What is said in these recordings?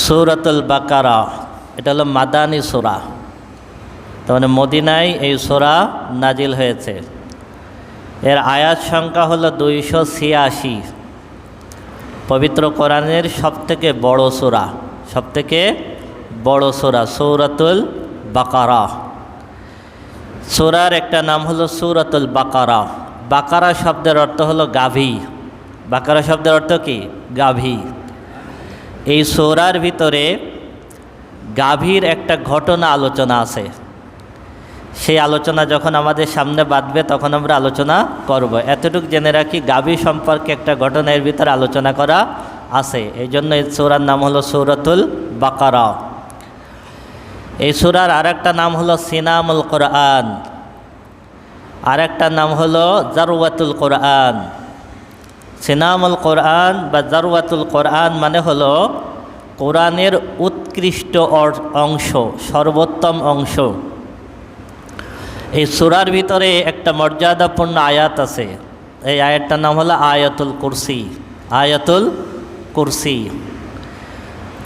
সূরাতুল বাকারা এটা হলো মাদানী সূরা। তার মানে মদিনায় এই সূরা নাজিল হয়েছে। এর আয়াত সংখ্যা হলো 286। পবিত্র কোরআনের সবথেকে বড় সূরা, সবথেকে বড় সূরা সূরাতুল বাকারা। সূরার একটা নাম হলো সূরাতুল বাকারা। বাকারা শব্দের অর্থ হলো গাভী। বাকারা শব্দের অর্থ কি? গাভী। এই সূরার ভিতরে গাভীর একটা ঘটনা আলোচনা আছে। সেই আলোচনা যখন আমাদের সামনে বাঁধবে তখন আমরা আলোচনা করব। এতটুকু জেনে রাখি, গাভী সম্পর্কে একটা ঘটনা এর ভিতরে আলোচনা করা আছে। এই জন্য এই সূরার নাম হলো সূরাতুল বাকারা। এই সূরার আর একটা নাম হলো সিনামুল কোরআন, আর একটা নাম হলো জারওয়াতুল কোরআন। সিনামুল কোরআন বা জারওয়াতুল কোরআন মানে হলো কোরআনের উৎকৃষ্ট অংশ, সর্বোত্তম অংশ। এই সূরার ভিতরে একটা মর্যাদাপূর্ণ আয়াত আছে। এই আয়াতটার নাম হলো আয়াতুল কুরসি। আয়াতুল কুরসি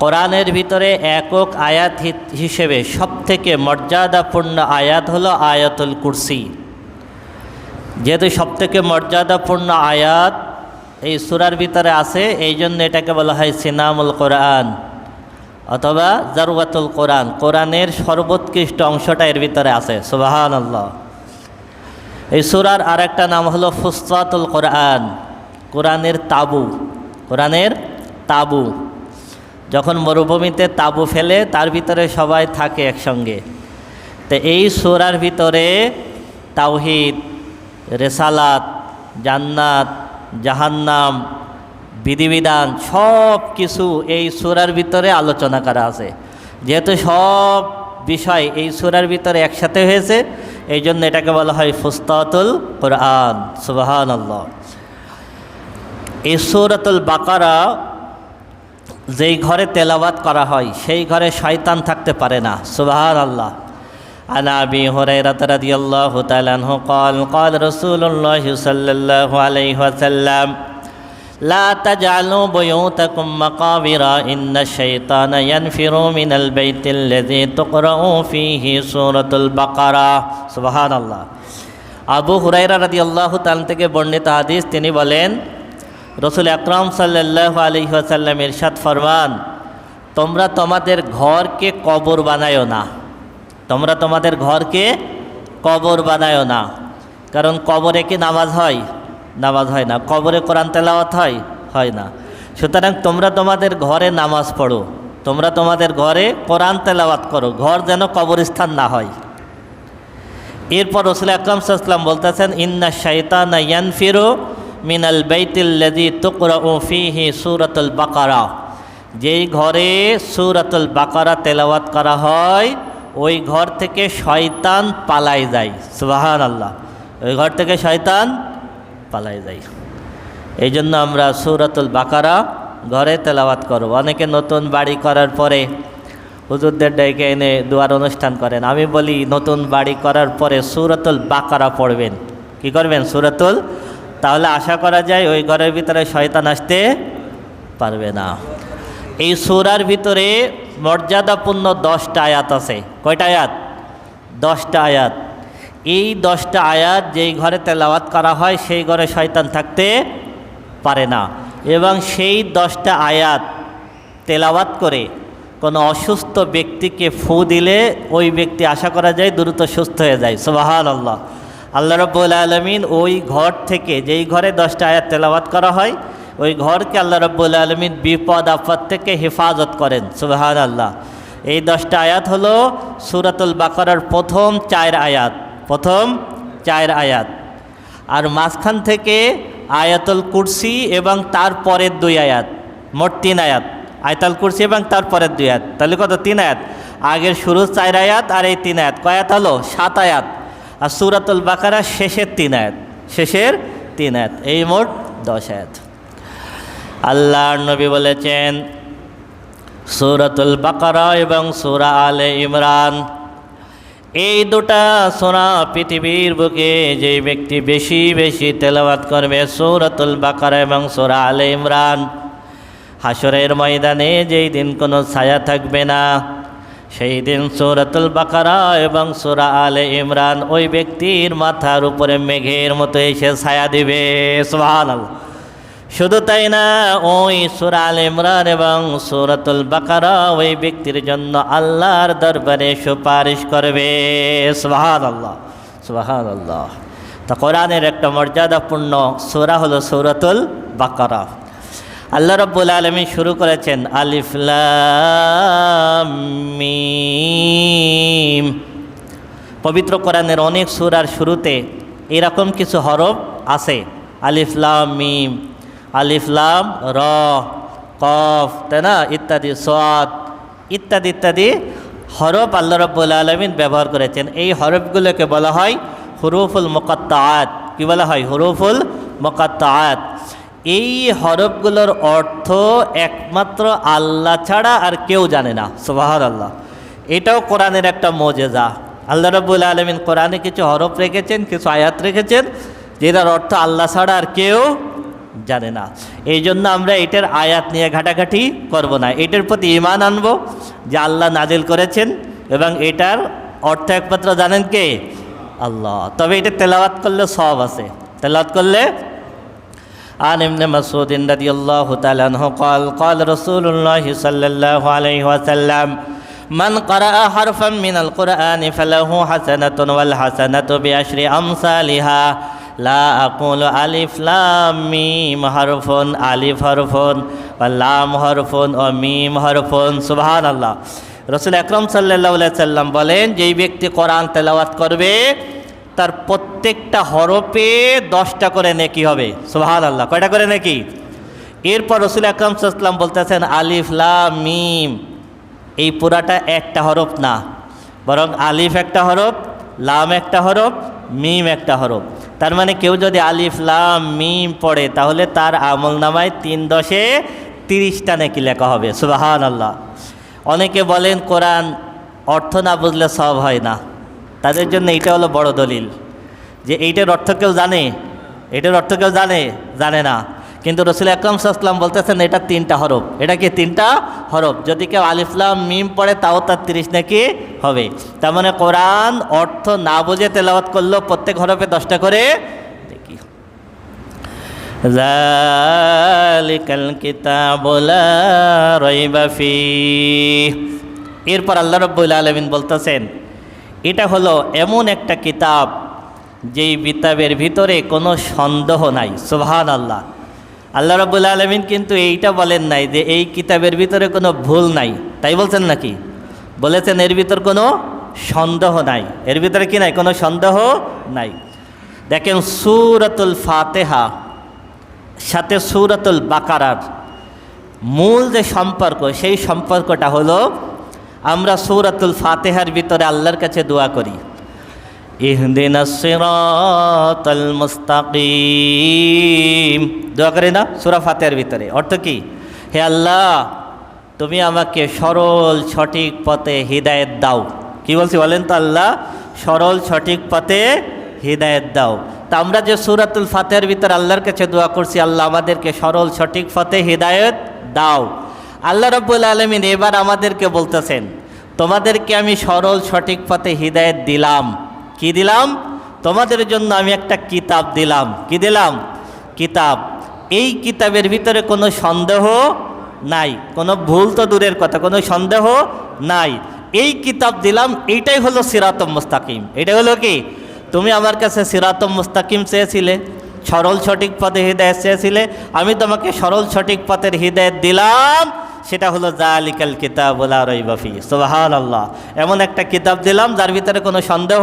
কোরআনের ভিতরে একক আয়াত হিসেবে সবথেকে মর্যাদাপূর্ণ আয়াত হলো আয়াতুল কুরসি। যেহেতু সবথেকে মর্যাদাপূর্ণ আয়াত এই সূরার ভিতরে আছে, এই জন্য এটাকে বলা হয় সিনামুল কোরআন অথবা জারওয়াতুল কোরআন। কোরআনের সর্বোৎকৃষ্ট অংশটা এর ভিতরে আছে। সুবহানাল্লাহ। এই সূরার আর একটা নাম হলো ফুসসাতুল কোরআন, কোরআনের তাবু। কোরআনের তাবু। যখন মরুভূমিতে তাবু ফেলে তার ভিতরে সবাই থাকে একসঙ্গে। তো এই সূরার ভিতরে তাওহীদ, রিসালাত, জান্নাত, জাহান্নাম, বিধিবিধান সব কিছু এই সূরার ভিতরে আলোচনা করা আছে। যেহেতু সব বিষয় এই সূরার ভিতরে একসাথে হয়েছে, এই জন্য এটাকে বলা হয় ফুসসাতুল কোরআন। সুবহানাল্লাহ। এই সূরাতুল বাকারা যেই ঘরে তেলাওয়াত করা হয় সেই ঘরে শয়তান থাকতে পারে না। সুবহানাল্লাহ। عن أبي هريرة رضي الله تعالى عنه قال قال رسول الله صلى الله عليه وسلم لا تجعلوا بيوتكم مقابر إن الشيطان ينفر من البيت الذي تقرأ فيه سورة البقرة سبحان الله। আবু হুরায়রা রাদিয়াল্লাহু তাআলা থেকে বর্ণিত হাদিস, তিনি বলেন রাসূল আকরাম সাল্লাল্লাহু আলাইহি ওয়াসাল্লাম ইরশাদ ফরমান, তোমরা তোমাদের ঘরকে কবর বানায়ো না। তোমরা তোমাদের ঘরকে কবর বানায়ো না। কারণ কবরে কি নামাজ হয়? নামাজ হয় না। কবরে কোরআন তেলাওয়াত হয়? হয় না। সুতরাং তোমরা তোমাদের ঘরে নামাজ পড়ো, তোমরা তোমাদের ঘরে কোরআন তেলাওয়াত করো, ঘর যেন কবরস্থান না হয়। এরপর রাসূল আকরাম সাল্লাল্লাহু আলাইহি ওয়াসাল্লাম বলতেছেন, ইন্না শাইতানা ইয়ানফিরু মিনাল বাইতিল্লাযী তুকরাউ ফীহি সূরাতুল বাকারা। যেই ঘরে সূরাতুল বাকারা তেলাওয়াত করা হয় ওই ঘর থেকে শয়তান পালাই যায়। সুবহানাল্লাহ। ওই ঘর থেকে শয়তান পালাই যায়। এই জন্য আমরা সূরাতুল বাকারা ঘরে তেলাওয়াত করব। অনেকে নতুন বাড়ি করার পরে হুজুরদের ডেকে এনে দোয়ার অনুষ্ঠান করেন। আমি বলি, নতুন বাড়ি করার পরে সূরাতুল বাকারা পড়বেন। কি করবেন? সূরাতুল। তাহলে আশা করা যায় ওই ঘরের ভিতরে শয়তান আসতে পারবে না। এই সূরার ভিতরে মর্যাদাপূর্ণ 10টা আয়াত আছে। কয়টা আয়াত? 10টা আয়াত। এই 10টা আয়াত যেই ঘরে তেলাওয়াত করা হয় সেই ঘরে শয়তান থাকতে পারে না। এবং সেই 10টা আয়াত তেলাওয়াত করে কোনো অসুস্থ ব্যক্তিকে ফু দিলে ওই ব্যক্তি আশা করা যায় দ্রুত সুস্থ হয়ে যায়। সুবহানাল্লাহ। আল্লাহ রাব্বুল আলামিন ওই ঘর থেকে, যেই ঘরে 10টা আয়াত তেলাওয়াত করা হয় ওই ঘরকে আল্লাহ রাব্বুল আলামিন বিপদ আপদ থেকে হেফাজত করেন। সুবহানাল্লাহ। এই 10টা আয়াত হলো সূরাতুল বাকারার প্রথম 4 আয়াত, প্রথম 4 আয়াত। আর মাঝখান থেকে আয়াতুল কুরসি এবং তার পরের 2 আয়াত, মোট 3 আয়াত। আয়াতুল কুরসি এবং তার পরের 2 আয়াত, তাহলে কত? 3 আয়াত। আগের শুরুর 4 আয়াত আর এই 3 আয়াত, কয় আয়াত হলো? 7 আয়াত। আর সূরাতুল বাকারার শেষের 3 আয়াত, শেষের 3 আয়াত, এই মোট 10 আয়াত। আল্লাহর নবী বলেছেন, সূরাতুল বাকারা এবং সূরা আলে ইমরান, এই দুটা সূরা পৃথিবীর বুকে যে ব্যক্তি বেশি বেশি তেলাওয়াত করবে সূরাতুল বাকারা এবং সূরা আলে ইমরান, হাসরের ময়দানে যেই দিন কোনো ছায়া থাকবে না, সেই দিন সূরাতুল বাকারা এবং সূরা আলে ইমরান ওই ব্যক্তির মাথার উপরে মেঘের মতো এসে ছায়া দিবে। সুবহানাল্লাহ। শুধু তাই না, ওই সূরা আলে ইমরান এবং সূরাতুল বাকারা ওই ব্যক্তির জন্য আল্লাহর দরবারে সুপারিশ করবে। সুবহানাল্লাহ, সুবহানাল্লাহ। তা কোরআনের একটা মর্যাদাপূর্ণ সূরা হলো সূরাতুল বাকারা। আল্লাহ রাব্বুল আলামিন শুরু করেছেন আলিফ লাম মিম। পবিত্র কোরআনের অনেক সূরার শুরুতে এরকম কিছু হরফ আছে, আলিফ লাম মিম, আলিফ লাম র, কফ, তাই না, ইত্যাদি, সাদ, ইত্যাদি ইত্যাদি হরফ আল্লাহ রাব্বুল আলামিন ব্যবহার করেছেন। এই হরফগুলোকে বলা হয় হুরুফুল মুকাত্তাআত। কি বলা হয়? হুরুফুল মুকাত্তাআত। এই হরফগুলোর অর্থ একমাত্র আল্লাহ ছাড়া আর কেউ জানে না। সুবহানাল্লাহ। এটাও কোরআনের একটা মুজিজা। আল্লাহ রাব্বুল আলামিন কোরআনে কিছু হরফ রেখেছেন, কিছু আয়াত রেখেছেন যেটার অর্থ আল্লাহ ছাড়া আর কেউ জানে না। এই জন্য আমরা এটার আয়াত নিয়ে ঘাটাঘাটি করব না, এটার প্রতি ঈমান আনবো যে আল্লাহ নাজিল করেছেন এবং এটার অর্থ একমাত্র জানেন কে? আল্লাহ। তবে এটা তেলাওয়াত করলে সওয়াব আছে, তেলাওয়াত করলে। عن ابن مسعود رضي الله تعالى عنه قال قال رسول الله صلى الله عليه وسلم من قرأ حرفا من القرآن فله حسنة والحسنة بعشر أمثالها لا أقول ألف لام ميم حرف ألف حرف واللام حرف وميم حرف سبحان الله। রাসূল আকরাম সাল্লাল্লাহু আলাইহি সাল্লাম বলেন, যেই ব্যক্তি কোরআন তেলাওয়াত করবে তার প্রত্যেকটা হরফে 10টা করে নেকি হবে। সুবহানাল্লাহ। কয়টা করে নেকি? এরপর রাসূল আকরাম সাল্লাল্লাহু আলাইহি ওয়াসাল্লাম বলতেছেন আলিফ লাম মিম, এই পুরাটা একটা হরফ না, বরং আলিফ একটা হরফ, লাম একটা হরফ, মিম একটা হরফ। তার মানে কেউ যদি আলিফ লাম মিম পড়ে তাহলে তার আমলনামায় 3 10 30টা নেকি লেখা হবে। সুবহানাল্লাহ। অনেকে বলেন কোরআন অর্থ না বুঝলে সওয়াব হয় না, তাদের জন্য এটা হলো বড় দলিল যে এইটার অর্থ কেউ জানে, এটার অর্থ কেউ জানে না। কিন্তু রাসূল আকরাম সাল্লাল্লাহু আলাইহি ওয়াসাল্লাম বলতেছেন এটা 3টা হরফ। এটা কি 3টা হরফ? যদি কেউ আলিফ লাম মিম পড়ে তাও তার 30 নাকি হবে। তার মানে কোরআন অর্থ না বুঝে তেলাওয়াত করলেও প্রত্যেক হরফে 10টা করে দেখি। যালিকাল কিতাবু লা রাইবা ফীহ। এরপর আল্লাহ রাব্বুল আলামিন বলতেছেন এটা হলো এমন একটা কিতাব যেই কিতাবের ভিতরে কোনো সন্দেহ নাই। সুবহানাল্লাহ। আল্লাহ রাব্বুল আলামিন কিন্তু এইটা বলেন নাই যে এই কিতাবের ভিতরে কোনো ভুল নাই, তাই বলছেন নাকি? বলেছেন এর ভিতর কোনো সন্দেহ নাই। এর ভিতরে কি নাই? কোনো সন্দেহ নাই। দেখেন সূরাতুল ফাতিহা সাথে সূরাতুল বাকারার মূল যে সম্পর্ক, সেই সম্পর্কটা হলো আমরা সূরাতুল ফাতিহার ভিতরে আল্লাহর কাছে দোয়া করি, ইহদিনাস সিরাতাল মুস্তাকিম, দোয়া করি না সূরা ফাতিহার ভিতরে? অর্থ কি? হে আল্লাহ, তুমি আমাকে সরল সঠিক পথে হিদায়াত দাও। কি বলছি বলেন তো? আল্লাহ সরল সঠিক পথে হিদায়াত দাও। তা আমরা যে সূরাতুল ফাতিহার ভিতরে আল্লাহর কাছে দোয়া করছি, আল্লাহ আমাদেরকে সরল সঠিক পথে হিদায়াত দাও। আল্লাহ রাব্বুল আলামিন এবার আমাদেরকে বলতেছেন তোমাদেরকে আমি সরল সঠিক পথে হিদায়াত দিলাম। কি দিলাম? তোমাদের জন্য আমি একটা কিতাব দিলাম। কি দিলাম? কিতাব। এই কিতাবের ভিতরে কোনো সন্দেহ নাই, কোনো ভুল তো দূরের কথা, কোনো সন্দেহ নাই। এই কিতাব দিলাম, এইটাই হলো সিরাতুম মুস্তাকিম। এটাই হলো কি? তুমি আমার কাছে সিরাতুম মুস্তাকিম চেয়েছিলে, সরল সঠিক পথে হিদায়াত চেয়েছিলে, আমি তোমাকে সরল সঠিক পথের হিদায়াত দিলাম। সেটা হলো যালিকাল কিতাবু লা রাইবা ফীহ। সুবহানাল্লাহ। এমন একটা কিতাব দিলাম যার ভিতরে কোনো সন্দেহ।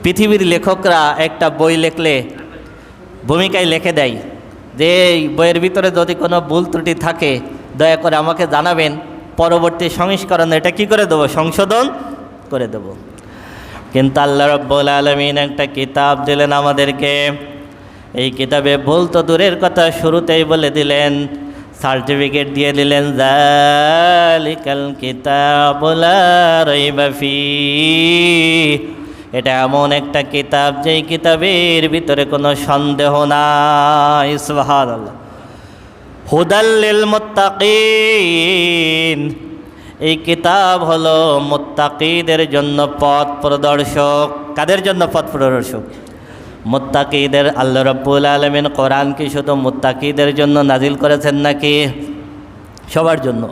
পৃথিবীর লেখকরা একটা বই লিখলে ভূমিকায় লিখে দেয় যে এই বইয়ের ভিতরে যদি কোনো ভুল ত্রুটি থাকে দয়া করে আমাকে জানাবেন, পরবর্তী সংস্করণে এটা কি করে দেবো? সংশোধন করে দেব। কিন্তু আল্লাহ রাব্বুল আলামিন একটা কিতাব দিলেন আমাদেরকে। এই কিতাবে ভুল তো দূরের কথা, শুরুতেই বলে দিলেন, সার্টিফিকেট দিয়ে দিলেন, যালিকাল কিতাবু লা রাইবা ফীহ। এটা এমন একটা কিতাব যেই কিতাবের ভিতরে কোনো সন্দেহ নাই। সুবহানাল্লাহ। হুদাল লিল মুত্তাকিন, এই কিতাব হলো মুত্তাকিদের জন্য পথ প্রদর্শক। কাদের জন্য পথ প্রদর্শক? মুত্তাকিদের। আল্লাহ রাব্বুল আলামিন কোরআন কি শুধু মুত্তাকিদের জন্য নাজিল করেছেন নাকি সবার জন্য?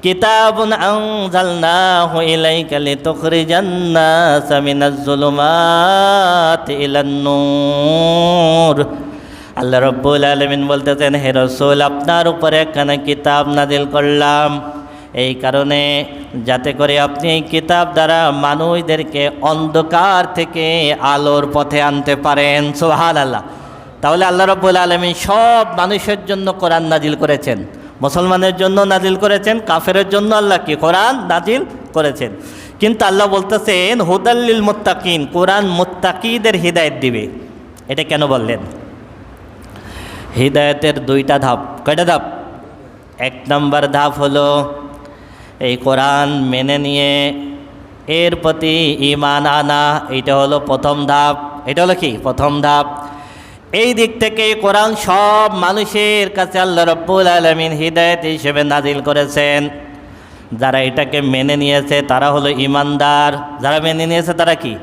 কিতাবুন আনজালনাহু ইলাইকা লিতুখরিজান নাসা মিনাজ যুলুমাতি ইলান নূর। আল্লাহ রাব্বুল আলামিন বলতেছেন, হে রাসূল, আপনার উপরে একখানা কিতাব নাজিল করলাম এই কারণে যাতে করে আপনি এই কিতাব দ্বারা মানুষদেরকে অন্ধকার থেকে আলোর পথে আনতে পারেন। সুবহানাল্লাহ। তাহলে আল্লাহ রাব্বুল আলামিন সব মানুষের জন্য কোরআন নাজিল করেছেন, মুসলমানের জন্য নাজিল করেছেন, কাফেরের জন্য আল্লাহ কি কোরআন নাজিল করেছেন। কিন্তু আল্লাহ বলতেছেন হুদাল লিল মুত্তাকিন, কোরআন মুত্তাকিদের হিদায়াত দিবে। এটা কেন বললেন? হিদায়াতের দুইটা ধাপ। কয়টা ধাপ? এক নম্বর ধাপ হলো এই কোরআন মেনে নিয়ে এর প্রতি ঈমান আনা, এইটা হলো প্রথম ধাপ। এটা হলো কি প্রথম ধাপ। এই দিক থেকে কোরআন সব মানুষের কাছে আল্লাহ রাব্বুল আলামিন হিদায়াত হিসেবে নাজিল করেছেন। যারা এটাকে মেনে নিয়েছে তারা হলো ঈমানদার। যারা মেনে নিয়েছে তারা কি?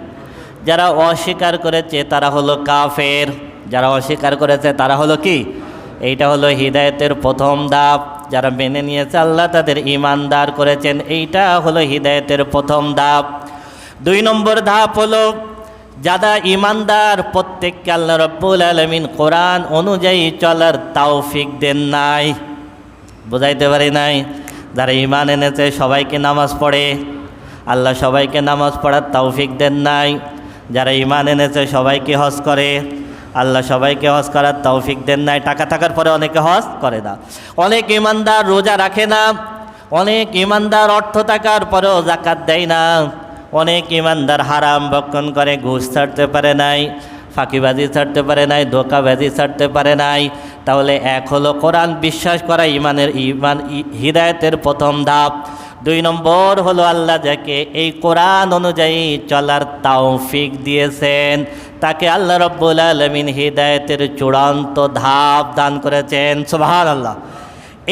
যারা অস্বীকার করেছে তারা হলো কাফের। যারা অস্বীকার করেছে তারা হলো কি? এইটা হলো হিদায়াতের প্রথম ধাপ। যারা মেনে নিয়েছে আল্লাহ তাদের ঈমানদার করেছেন, এইটা হলো হিদায়াতের প্রথম ধাপ। দুই নম্বর ধাপ হলো যারা ঈমানদার প্রত্যেককে আল্লাহ রাব্বুল আলামিন কোরআন অনুযায়ী চলার তৌফিক দেন নাই। বুঝাইতে পারি নাই? যারা ঈমান এনেছে সবাইকে নামাজ পড়ে, আল্লাহ সবাইকে নামাজ পড়ার তৌফিক দেন নাই। যারা ঈমান এনেছে সবাইকে হজ করে, আল্লাহ সবাইকে হজ করার তৌফিক দেন নাই। টাকা থাকার পরে অনেকে হজ করে না। অনেক ঈমানদার রোজা রাখে না, অনেক ঈমানদার অর্থ থাকার পরেও যাকাত দেয় না, অনেক ঈমানদার হারাম ভক্ষণ করে, ঘুষ ছাড়তে পারে নাই, ফাঁকিবাজি ছাড়তে পারে নাই, ধোঁকাবাজি ছাড়তে পারে নাই। তাহলে এক হলো কোরআন বিশ্বাস করা ঈমান হিদায়াতের প্রথম ধাপ। দুই নম্বর হলো আল্লাহ যাকে এই কোরআন অনুযায়ী চলার তৌফিক দিয়েছেন তাকে আল্লাহ রাব্বুল আলামিন হিদায়াতের চূড়ান্ত ধাপ দান করেছেন। সুবহানাল্লাহ।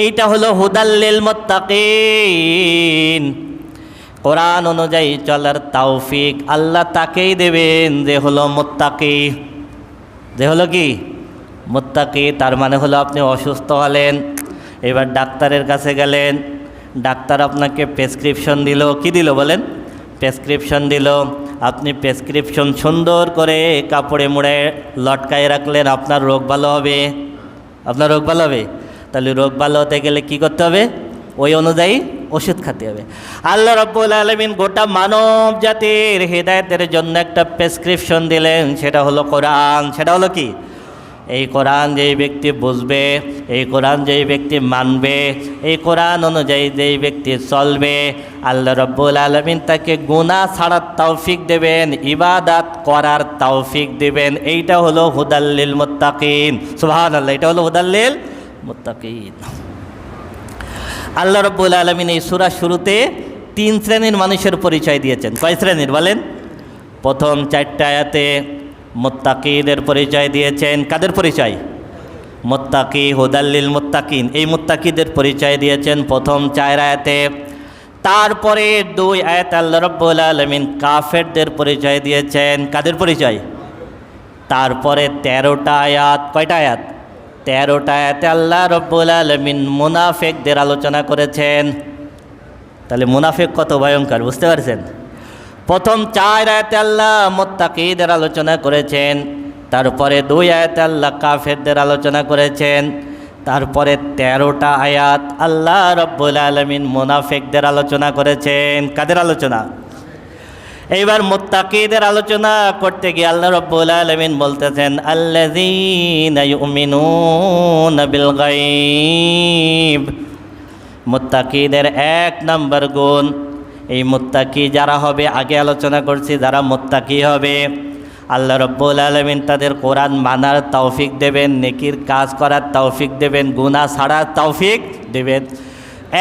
এইটা হলো হুদাল লিল মুত্তাকিন। কোরআন অনুযায়ী চলার তৌফিক আল্লাহ তাকেই দেবেন যে হলো মুত্তাকি। যে হলো কি? মুত্তাকি। তার মানে হলো আপনি অসুস্থ হলেন, এবার ডাক্তারের কাছে গেলেন, ডাক্তার আপনাকে প্রেসক্রিপশন দিল। কি দিল বলেন? প্রেসক্রিপশন দিল। আপনি প্রেসক্রিপশন সুন্দর করে কাপড়ে মুড়ে লটকায় রাখলেন, আপনার রোগ ভালো হবে। আপনার রোগ ভালো হবে। তাহলে রোগ ভালো হতে গেলে কি করতে হবে? ওই অনুযায়ী ওষুধ খেতে হবে। আল্লাহ রাব্বুল আলামিন গোটা মানব জাতির হিদায়াতের জন্য একটা প্রেসক্রিপশন দিলেন, সেটা হলো কোরআন। সেটা হলো কি? এই কোরআন যেই ব্যক্তি বুঝবে, এই কোরআন যেই ব্যক্তি মানবে, এই কোরআন অনুযায়ী যেই ব্যক্তি চলবে, আল্লাহ রাব্বুল আলামিন তাকে গুনাহ ছাড়ার তৌফিক দেবেন, ইবাদত করার তৌফিক দেবেন। এইটা হলো হুদাল লিল মুত্তাকিন। সুবহানাল্লাহ। এটা হলো হুদাল লিল মুত্তাকিন। আল্লাহ রাব্বুল আলামিন এই সূরার শুরুতে 3 শ্রেণীর মানুষের পরিচয় দিয়েছেন। কয় শ্রেণীর বলেন? প্রথম 4টা আয়াতে মুত্তাকিদের পরিচয় দিয়েছেন। কাদের পরিচয়? মুত্তাকি, হুদাল লিল মুত্তাকিন। এই মুত্তাকিদের পরিচয় দিয়েছেন প্রথম 4 আয়াতে। তারপরে 2 আয়াত আল্লাহ রাব্বুল আলামিন কাফেরদের পরিচয় দিয়েছেন। কাদের পরিচয়? তারপরে 13টা আয়াত। কয়টা আয়াত? 13টা আয়াতে আল্লাহ রাব্বুল আলামিন মুনাফিকদের আলোচনা করেছেন। তাহলে মুনাফিক কত ভয়ঙ্কর বুঝতে পারছেন? প্রথম 4 আয়াতে আল্লাহ মুত্তাকিদের আলোচনা করেছেন, তারপরে 2 আয়াতে আল্লাহ কাফেরদের আলোচনা করেছেন, তারপরে 13টা আয়াত আল্লাহ রাব্বুল আলামিন মুনাফিকদের আলোচনা করেছেন। কাদের আলোচনা? এইবার মুত্তাকিদের আলোচনা করতে গিয়ে আল্লাহ রাব্বুল আলামিন বলতেছেন আল্লাযীনা ইউমিনুনা বিল গায়ব। মুত্তাকিদের 1 নম্বর গুণ, এই মুত্তাকি যারা হবে, আগে আলোচনা করছি, যারা মুত্তাকি হবে আল্লাহ রাব্বুল আলামিন তাদের কোরআন মানার তৌফিক দেবেন, নেকির কাজ করার তৌফিক দেবেন, গুনাহ ছাড়ার তৌফিক দেবেন।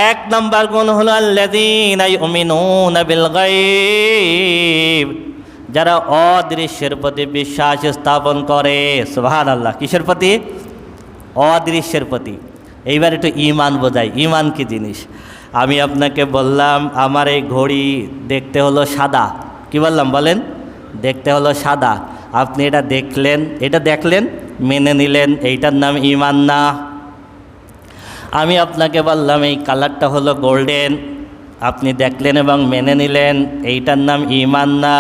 1 নম্বর গুণ হলো আল্লাযীনা ইউমিনুনা বিল গায়ব, যারা অদৃশ্যের প্রতি বিশ্বাস স্থাপন করে। সুবহানাল্লাহ। কিসের প্রতি? অদৃশ্যের প্রতি। এইবার একটু ঈমান বোঝাই, ঈমান কি জিনিস। আমি আপনাকে বললাম আমার এই ঘড়ি দেখতে হলো সাদা, কি বললাম বলেন, দেখতে হলো সাদা। আপনি এটা দেখলেন মেনে নিলেন, এইটার নাম ঈমান না? আমি আপনাকে বললাম এই কালারটা হলো গোল্ডেন, আপনি দেখলেন এবং মেনে নিলেন, এইটার নাম ঈমান না?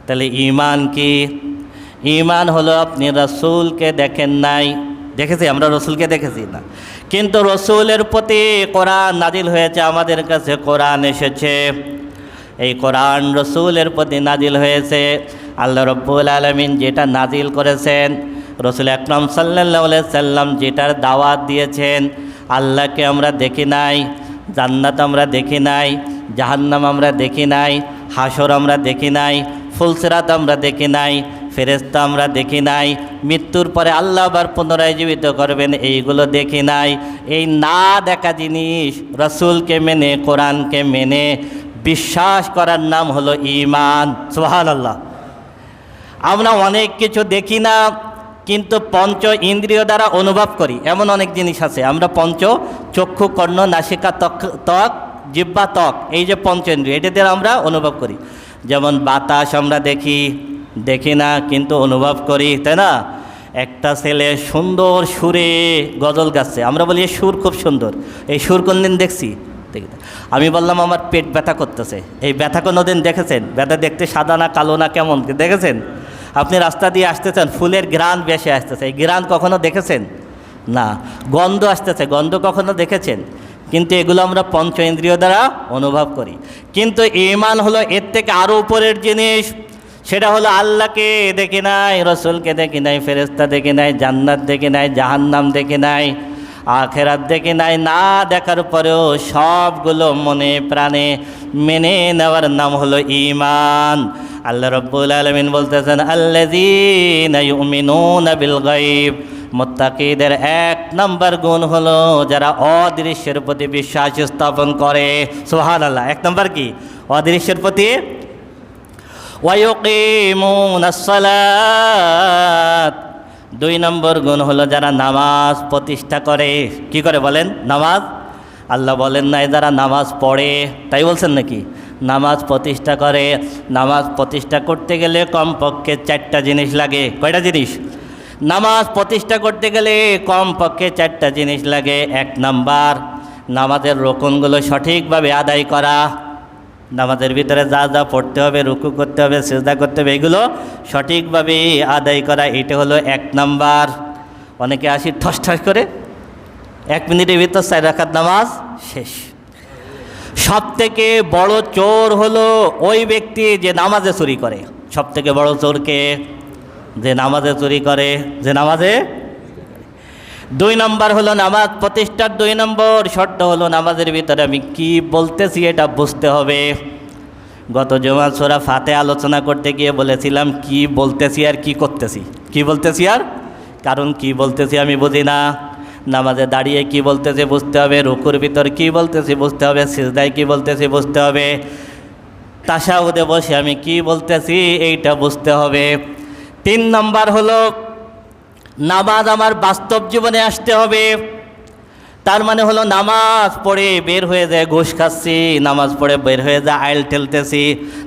তাহলে ঈমান কি? ঈমান হলো আপনি রাসূলকে দেখেন নাই, দেখেছি আমরা রসুলকে দেখেছি না, কিন্তু রসুলের প্রতি কোরআন নাজিল হয়েছে, আমাদের কাছে কোরআন এসেছে, এই কোরআন রসুলের প্রতি নাজিল হয়েছে। আল্লাহ রাব্বুল আলামিন যেটা নাজিল করেছেন, রসুল আকরাম সাল্লাল্লাহু আলাইহি সাল্লাম যেটার দাওয়াত দিয়েছেন, আল্লাহকে আমরা দেখি নাই, জান্নাত আমরা দেখি নাই, জাহান্নাম আমরা দেখি নাই, হাসর আমরা দেখি নাই, ফুলসিরাত আমরা দেখি নাই, ফেরেশতা আমরা দেখি নাই, মৃত্যুর পরে আল্লাহ আবার পুনরায় জীবিত করবেন এইগুলো দেখি নাই। এই না দেখা জিনিস রাসূলকে মেনে, কোরআনকে মেনে বিশ্বাস করার নাম হলো ঈমান। সুবহানাল্লাহ। আমরা অনেক কিছু দেখি না, কিন্তু পঞ্চ ইন্দ্রিয় দ্বারা অনুভব করি এমন অনেক জিনিস আছে। আমরা পঞ্চ চক্ষু, কর্ণ, নাসিকা, ত্বক, জিহ্বা, ত্বক, এই যে পঞ্চ ইন্দ্রিয়, এটা দিয়ে আমরা অনুভব করি। যেমন বাতাস আমরা দেখি না কিন্তু অনুভব করি, তাই না? একটা ছেলে সুন্দর সুরে গজল গাচ্ছে, আমরা বলি এই সুর খুব সুন্দর, এই সুর কোনদিন দেখছি? দেখি না। আমি বললাম আমার পেট ব্যথা করতেছে, এই ব্যথা কোনোদিন দেখেছেন? ব্যথা দেখতে সাদা না কালো না কেমন দেখেছেন? আপনি রাস্তা দিয়ে আসতেছেন, ফুলের ঘ্রাণ বেশি আসতেছে, এই ঘ্রাণ কখনো দেখেছেন? না। গন্ধ আসতেছে, গন্ধ কখনো দেখেছেন? কিন্তু এগুলো আমরা পঞ্চ ইন্দ্রিয় দ্বারা অনুভব করি। কিন্তু ঈমান হলো এর থেকে আরও উপরের জিনিস, সেটা হলো আল্লাহকে দেখি নাই, রসুলকে দেখি নাই, ফেরেশতা দেখি নাই, জান্নাত দেখি নাই, জাহান্নাম দেখি নাই, আখেরাত দেখি নাই, না দেখার পরেও সবগুলো মনে প্রাণে মেনে নেওয়ার নাম হলো ঈমান। আল্লাহ রাব্বুল আলামিন বলতেছেন আল্লাযীনা ইউমিনুনা বিল গায়ব, মুত্তাকীদের এক নাম্বার গুণ হলো যারা অদৃশ্যের প্রতি বিশ্বাস স্থাপন করে। সুবহানাল্লাহ। এক নাম্বার কি? অদৃশ্যের প্রতি। ওয়া ইউকিমুনাস সালাত, দুই নম্বর গুণ হলো যারা নামাজ প্রতিষ্ঠা করে। কি করে বলেন? নামাজ। আল্লাহ বলেন নাই যারা নামাজ পড়ে, তাই বলছেন নাকি? নামাজ প্রতিষ্ঠা করে। নামাজ প্রতিষ্ঠা করতে গেলে কমপক্ষে চারটা জিনিস লাগে। কয়টা জিনিস? নামাজ প্রতিষ্ঠা করতে গেলে কমপক্ষে চারটা জিনিস লাগে। এক নাম্বার, নামাজের রুকুনগুলো সঠিকভাবে আদায় করা। নামাজের ভিতরে যা যা পড়তে হবে, রুকু করতে হবে, সিজদা করতে হবে, এগুলো সঠিকভাবে আদায় করা, এটা হলো এক নাম্বার। অনেকে আসি ঠস ঠস করে 1 মিনিটের ভিতর 4 রাকাত নামাজ শেষ। সব থেকে বড় চোর হলো ওই ব্যক্তি যে নামাজে চুরি করে। সব থেকে বড় চোরকে যে নামাজে চুরি করে, যে নামাজে। 2 নম্বর হলো নামাজ প্রতিষ্ঠার 2 নম্বর শর্ত হলো নামাজের ভিতরে আমি কি বলতেছি এটা বুঝতে হবে। গত জুমা সূরা ফাতিহা আলোচনা করতে গিয়ে বলেছিলাম কি বলতেছি আর কি করতেছি। কি বলতেছি আর কারণ কি বলতেছি আমি বুঝি না। নামাজে দাঁড়িয়ে কি বলতেছি বুঝতে হবে, রুকুর ভিতর কি বলতেছি বুঝতে হবে, সিজদায় কি বলতেছি বুঝতে হবে, তাশাহুদে বসে আমি কি বলতেছি এইটা বুঝতে হবে। 3 নম্বর হলো নামাজ আমার বাস্তব জীবনে আসতে হবে। তার মানে হলো নামাজ পড়ে বের হয়ে যায় ঘুষ খাচ্ছি, নামাজ পড়ে বের হয়ে যায় আইল ঠেলতেছি,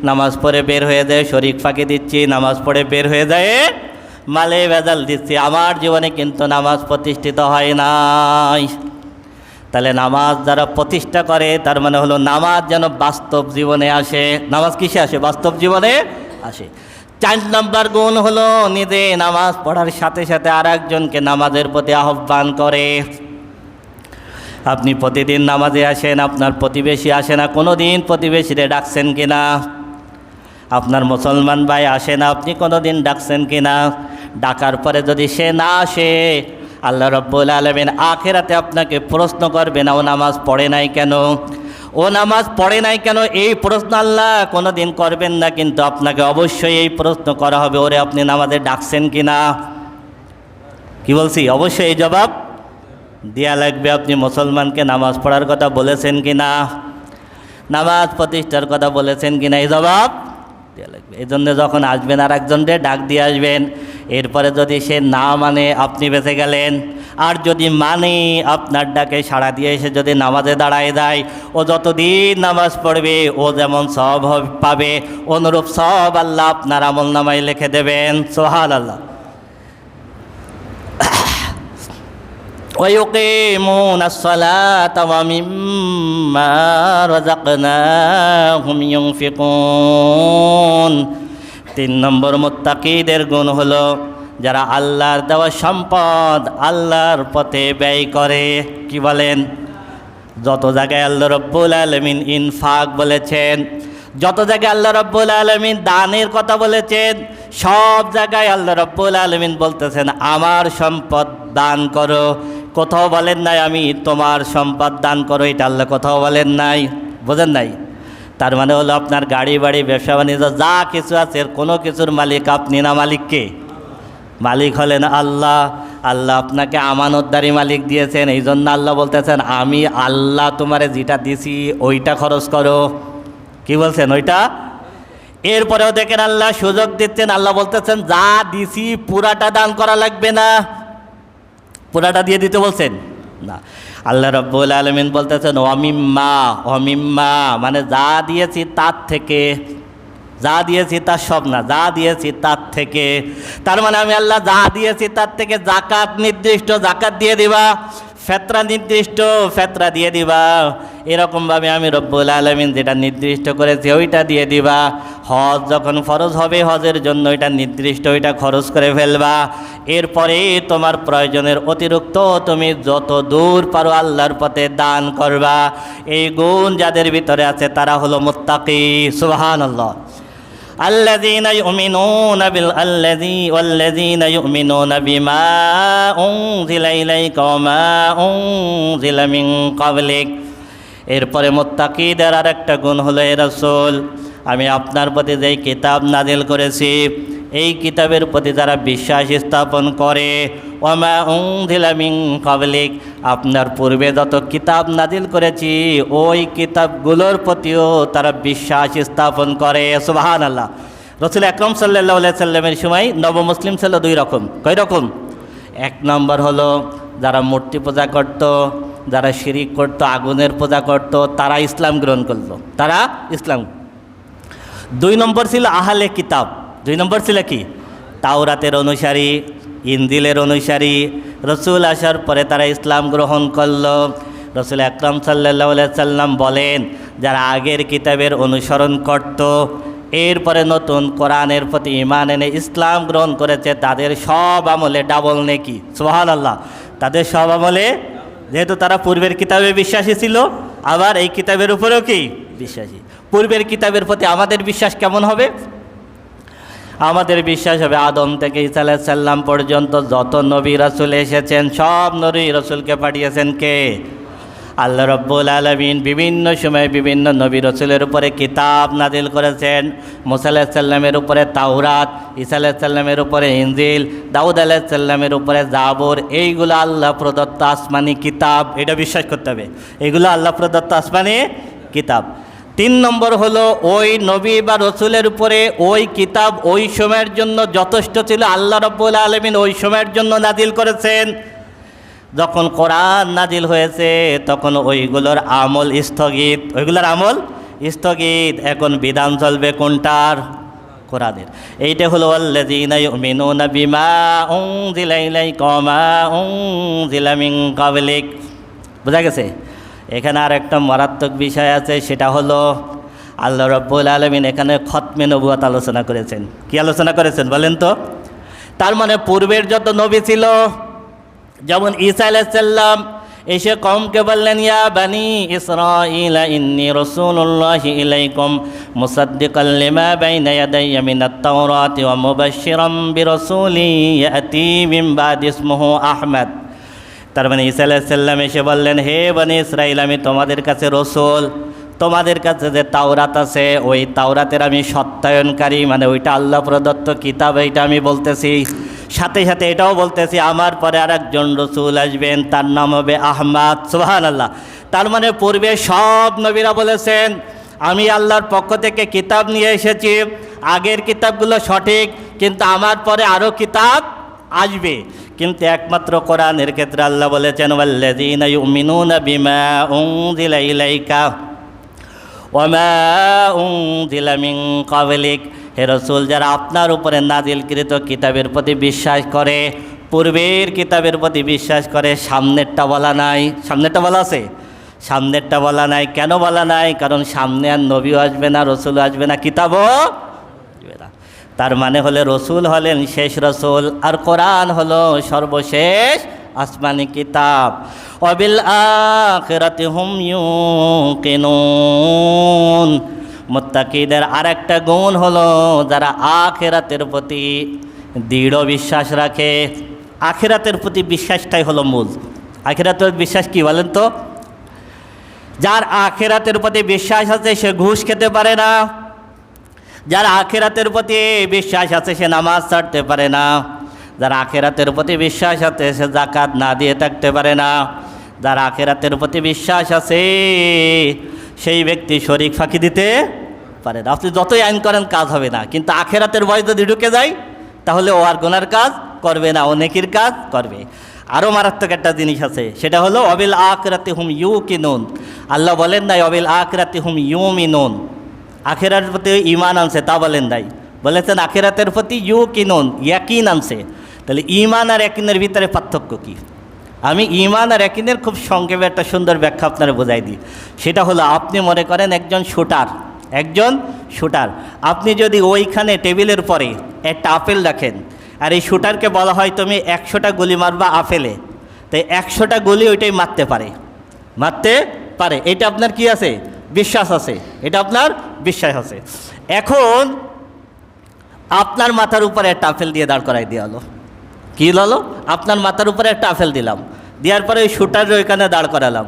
নামাজ পড়ে বের হয়ে যায় শরিক ফাঁকি দিচ্ছি, নামাজ পড়ে বের হয়ে যায় মালে ভেজাল দিচ্ছি, আমার জীবনে কিন্তু নামাজ প্রতিষ্ঠিত হয় নাই। তাহলে নামাজ যারা প্রতিষ্ঠা করে তার মানে হলো নামাজ যেন বাস্তব জীবনে আসে। নামাজ কিসে আসে? বাস্তব জীবনে আসে। 4 নম্বর গুণ হলো নিজে নামাজ পড়ার সাথে সাথে আর একজনকে নামাজের প্রতি আহ্বান করে। আপনি প্রতিদিন নামাজে আসেন, আপনার প্রতিবেশী আসে না, কোনো দিন প্রতিবেশীরে ডাকছেন কিনা? আপনার মুসলমান ভাই আসে না, আপনি কোনো দিন ডাকছেন কিনা? ডাকার পরে যদি সে না আসে, আল্লাহ রাব্বুল আলামিন আখিরাতে আপনাকে প্রশ্ন করবেন ও নামাজ পড়ে নাই কেন, ও নামাজ পড়ে নাই কেন। এই প্রশ্ন আল্লাহ কোনো দিন করবেন না, কিন্তু আপনাকে অবশ্যই এই প্রশ্ন করা হবে, ওরে আপনি নামাজে ডাকছেন কিনা। কি বলছি? অবশ্যই এই জবাব দেয়া লাগবে। আপনি মুসলমানকে নামাজ পড়ার কথা বলেছেন কিনা, নামাজ প্রতিষ্ঠার কথা বলেছেন কিনা, এই জবাব দেওয়া লাগবে। এই জন্য যখন আসবেন আর একজনকে ডাক দিয়ে আসবেন। এরপরে যদি সে না মানে আপনি বেঁচে গেলেন, আর যদি মানে আপনার ডাকে সাড়া দিয়ে এসে যদি নামাজে দাঁড়ায় যায়, ও যতদিন নামাজ পড়বে ও যেমন সব পাবে অনুরূপ সব আল্লাহ আপনার আমল নামায় লিখে দেবেন। সুবহানাল্লাহ। ويقيمون الصلاة ومما رزقناهم ينفقون। 3 নম্বর মুত্তাকিদের গুণ হলো যারা আল্লাহর দেওয়া সম্পদ আল্লাহর পথে ব্যয় করে। কি বলেন? যত জায়গায় আল্লাহ রাব্বুল আলামিন ইনফাক বলেছেন, যত জায়গায় আল্লাহ রাব্বুল আলামিন দানের কথা বলেছেন, সব জায়গায় আল্লাহ রাব্বুল আলামিন বলতেছেন আমার সম্পদ দান করো। কোথাও বলেন নাই আমি তোমার সম্পদ দান করো, এটা আল্লাহ কোথাও বলেন নাই। বোঝেন নাই? তার মানে হলো আপনার গাড়ি বাড়ি ব্যবসা বাণিজ্য যা কিছু আছে এর কোনো কিছুর মালিক আপনি না, মালিককে? মালিক হলেন আল্লাহ। আল্লাহ আপনাকে আমানতদারি মালিক দিয়েছেন, এই জন্য আল্লাহ বলতেছেন আমি আল্লাহ তোমারে যেটা দিছি ওইটা খরচ করো। কি বলছেন? ওইটা। এরপরেও দেখেন আল্লাহ সুযোগ দিচ্ছেন, আল্লাহ বলতেছেন যা দিছি পুরাটা দান করা লাগবে না, পুরাটা দিয়ে দিতে বলছেন না। আল্লাহ রাব্বুল আলামিন বলতেছেন অমিম্মা, অমিম্মা মানে যা দিয়েছি তার থেকে, যা দিয়েছি তার সব না, যা দিয়েছি তার থেকে। তার মানে আমি আল্লাহ যা দিয়েছি তার থেকে জাকাত নির্দিষ্ট জাকাত দিয়ে দিবা, ফেতরা নির্দিষ্ট ফেতরা দিয়ে দিবা। এরকমভাবে আমি রব্বুল আলামিন যেটা নির্দিষ্ট করেছি ওইটা দিয়ে দিবা। হজ যখন ফরজ হবে হজের জন্য ওইটা নির্দিষ্ট ওইটা খরচ করে ফেলবা। এরপরে তোমার প্রয়োজনের অতিরিক্ত তুমি যত দূর পারো আল্লাহর পথে দান করবা। এই গুণ যাদের ভিতরে আছে তারা হলো মুত্তাকি। সুবহানাল্লাহ। الذين يؤمنون والذين يؤمنون بما أنزل إليك وما أنزل من قبلك। এরপরে মুত্তাকিদের আরেকটা গুণ হলো এ রাসূল আমি আপনার প্রতি যেই কিতাব নাজিল করেছি এই কিতাবের প্রতি যারা বিশ্বাস স্থাপন করে, ওমা উনজিলা মিন ক্বাবলিক আপনার পূর্বে যত কিতাব নাজিল করেছি ওই কিতাবগুলোর প্রতিও তারা বিশ্বাস স্থাপন করে। সুবহানাল্লাহ। রাসূল আকরাম সাল্লাল্লাহু আলাইহি সাল্লামের সময় নবমুসলিম ছিল 2 রকম। কয় রকম? 1 নম্বর হলো যারা মূর্তি পূজা করত, যারা শিরিক করত, আগুনের পূজা করত, তারা ইসলাম গ্রহণ করলো, তারা ইসলাম। 2 নম্বর ছিল আহলে কিতাব। 2 নম্বর ছিল কি? তাওরাতের অনুসারী, ইনজিলের অনুসারী। রসুল আসার পরে তারা ইসলাম গ্রহণ করলো। রসুল আকরাম সাল্লাল্লাহু আলাইহি সাল্লাম বলেন যারা আগের কিতাবের অনুসরণ করত এরপরে নতুন কোরআনের প্রতি ঈমান এনে ইসলাম গ্রহণ করেছে তাদের সব আমলে ডাবল নেকি। সুবহানাল্লাহ। তাদের সব আমলে, যেহেতু তারা পূর্বের কিতাবে বিশ্বাসী ছিল আবার এই কিতাবের উপরেও কি বিশ্বাসী। পূর্বের কিতাবের প্রতি আমাদের বিশ্বাস কেমন হবে? আমাদের বিশ্বাস হবে আদম থেকে ঈসা আলাইহিস সালাম পর্যন্ত যত নবী রাসূল এসেছেন সব নবী রাসূলকে পাঠিয়েছেন কে? আল্লাহ রাব্বুল আলামিন বিভিন্ন সময়ে বিভিন্ন নবী রাসূলের উপরে কিতাব নাজিল করেছেন। মুসা আলাইহিস সালামের উপরে তাওরাত, ঈসা আলাইহিস সালামের উপরে ইনজিল, দাউদ আলাইহিস সালামের উপরে জাবুর। এইগুলো আল্লাহ প্রদত্ত আসমানি কিতাব, এটা বিশ্বাস করতে হবে। এগুলো আল্লাহ প্রদত্ত আসমানি কিতাব। 3 নম্বর হলো ওই নবী বা রসুলের উপরে ওই কিতাব ওই সময়ের জন্য যথেষ্ট ছিল। আল্লাহ রাব্বুল আলামিন ওই সময়ের জন্য নাজিল করেছেন। যখন কোরআন নাজিল হয়েছে তখন ওইগুলোর আমল স্থগিত, ওইগুলোর আমল স্থগিত। এখন বিধান চলবে কোনটার? কোরআনের। এইটা হলো আল্লাযীনা ইউমিনুনা বিমা উনজিলা ইলাইকা ওয়া মা উনজিলা মিন ক্বাবলিক। বুঝা গেছে? এখানে আর একটা মারাত্মক বিষয় আছে, সেটা হলো আল্লাহ রাব্বুল আলামিন এখানে খতমে নবুয়ত আলোচনা করেছেন। কি আলোচনা করেছেন বলেন তো? তার মানে পূর্বের যত নবী ছিল, যেমন ঈসা আলাইহিস সালাম এসে কওমকে বললেন ইয়া বানি ইসরাঈলা ইন্নী রাসূলুল্লাহি ইলাইকুম মুসাদ্দিকাল লিমা বাইনা ইয়াদাইয়া মিনাত তাওরাতি ওয়া মুবাশশিরাম বিরাসূলিন ইয়াতি মিন বাদি ইসমুহু আহমদ। তার মানে ঈসা আলাইহিস সালাম এসে বললেন হে বনি ইসরাঈল আমি তোমাদের কাছে রসূল, তোমাদের কাছে যে তাওরাত আছে ওই তাওরাতের আমি সত্যায়নকারী, মানে ওইটা আল্লাহ প্রদত্ত কিতাব, এইটা আমি বলতেছি। সাথে সাথে এটাও বলতেছি আমার পরে আরেকজন রসূল আসবেন, তার নাম হবে আহমদ। সুবহানাল্লাহ। তার মানে পূর্বে সব নবীরা বলেছেন আমি আল্লাহর পক্ষ থেকে কিতাব নিয়ে এসেছি, আগের কিতাবগুলো সঠিক, কিন্তু আমার পরে আরও কিতাব আসবে। কিন্তু একমাত্র কোরআনের ক্ষেত্রে আল্লাহ বলেছেন ওয়াল্লাযীনা ইউমিনুনা বিমা উনজিলা ইলাইকা ওয়া মা উনজিলা মিন ক্বাবলিক, হে রাসূল, যারা আপনার উপরে নাজিলকৃত কিতাবের প্রতি বিশ্বাস করে, পূর্বের কিতাবের প্রতি বিশ্বাস করে। সামনেরটা বলা নাই, সামনেরটা বলা আছে, সামনেরটা বলা নাই। কেন বলা নাই? কারণ সামনে আর নবীও আসবে না, রসুলও আসবে না, কিতাবও আসবে না। তার মানে হলে রসুল হলেন শেষ রসুল, আর কোরআন হলো সর্বশেষ আসমানি কিতাব। ওয়াবিল আখিরাতি হুম ইউকিনুন, মুত্তাকিদের আরেকটা গুণ হলো যারা আখিরাতের প্রতি দৃঢ় বিশ্বাস রাখে। আখিরাতের প্রতি বিশ্বাসটাই হলো মূল। আখিরাতের বিশ্বাস কি বলেন তো? যার আখিরাতের প্রতি বিশ্বাস আছে সে ঘুষ খেতে পারে না, যার আখিরাতের প্রতি বিশ্বাস আছে সে নামাজ ছাড়তে পারে না, যার আখিরাতের প্রতি বিশ্বাস আছে সে যাকাত না দিয়ে থাকতে পারে না, যার আখিরাতের প্রতি বিশ্বাস আছে সেই ব্যক্তি শরীক ফাঁকি দিতে পারে না। আপনি যতই আইন করেন কাজ হবে না, কিন্তু আখিরাতের ভয় যদি ঢুকে যায় তাহলে ও আর গুনার কাজ করবে না, ও নেকির কাজ করবে। আরও মারাত্মক একটা জিনিস আছে, সেটা হলো অবিল আখিরাতি হুম ইউকিনুন। আল্লাহ বলেন নাই অবিল আখিরাতি হুম ইউমিনুন, আখিরাতের প্রতি ঈমান আনছে তা বলেন নাই, বলেছেন আখিরাতের প্রতি ইউকিনুন, ইয়াকিন আনছে। তাহলে ঈমান আর ইয়াকিনের ভিতরে পার্থক্য কী? আমি ঈমান আর ইয়াকিনের খুব সংক্ষেপে একটা সুন্দর ব্যাখ্যা আপনারা বোঝাই দিই। সেটা হলো, আপনি মনে করেন একজন শুটার, আপনি যদি ওইখানে টেবিলের পরে একটা আপেল রাখেন, আর এই শুটারকে বলা হয় তুমি 100টা গুলি মারবা আপেলে, তাই 100টা গুলি ওইটাই মারতে পারে। এটা আপনার কি আছে? বিশ্বাস আছে, এটা আপনার বিশ্বাস আছে। এখন আপনার মাথার উপরে একটা আপেল দিয়ে দাঁড় করাই দেওয়া হলো। কী হলো? আপনার মাথার উপরে একটা আপেল দিলাম, দেওয়ার পরে ওই শুটার ওইখানে দাঁড় করালাম,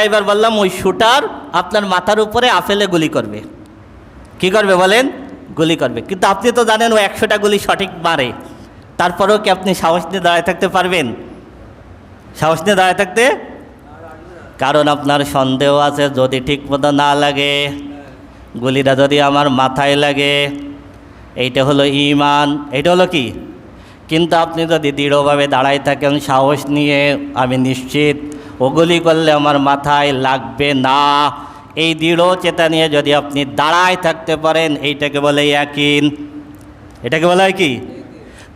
এবার বললাম ওই শুটার আপনার মাথার উপরে আপেলে গুলি করবে। কি করবে বলেন? গুলি করবে। কিন্তু আপনি তো জানেন ও 100টা গুলি সঠিক মারে, তারপরেও কি আপনি সাহস নিয়ে দাঁড়ায় থাকতে পারবেন? সাহস নিয়ে দাঁড়ায় থাকতে? কারণ আপনার সন্দেহ আছে, যদি ঠিক মতো না লাগে, গুলিটা যদি আমার মাথায় লাগে, এইটা হলো ঈমান, এইটা হলো কি? কিন্তু আপনি যদি দৃঢ়ভাবে দাঁড়ায় থাকেন সাহস নিয়ে, আমি নিশ্চিত ও গুলি করলে আমার মাথায় লাগবে না, এই দৃঢ় চেতা নিয়ে যদি আপনি দাঁড়ায় থাকতে পারেন, এইটাকে বলে ইয়াকিন। এটাকে বলা হয় কি?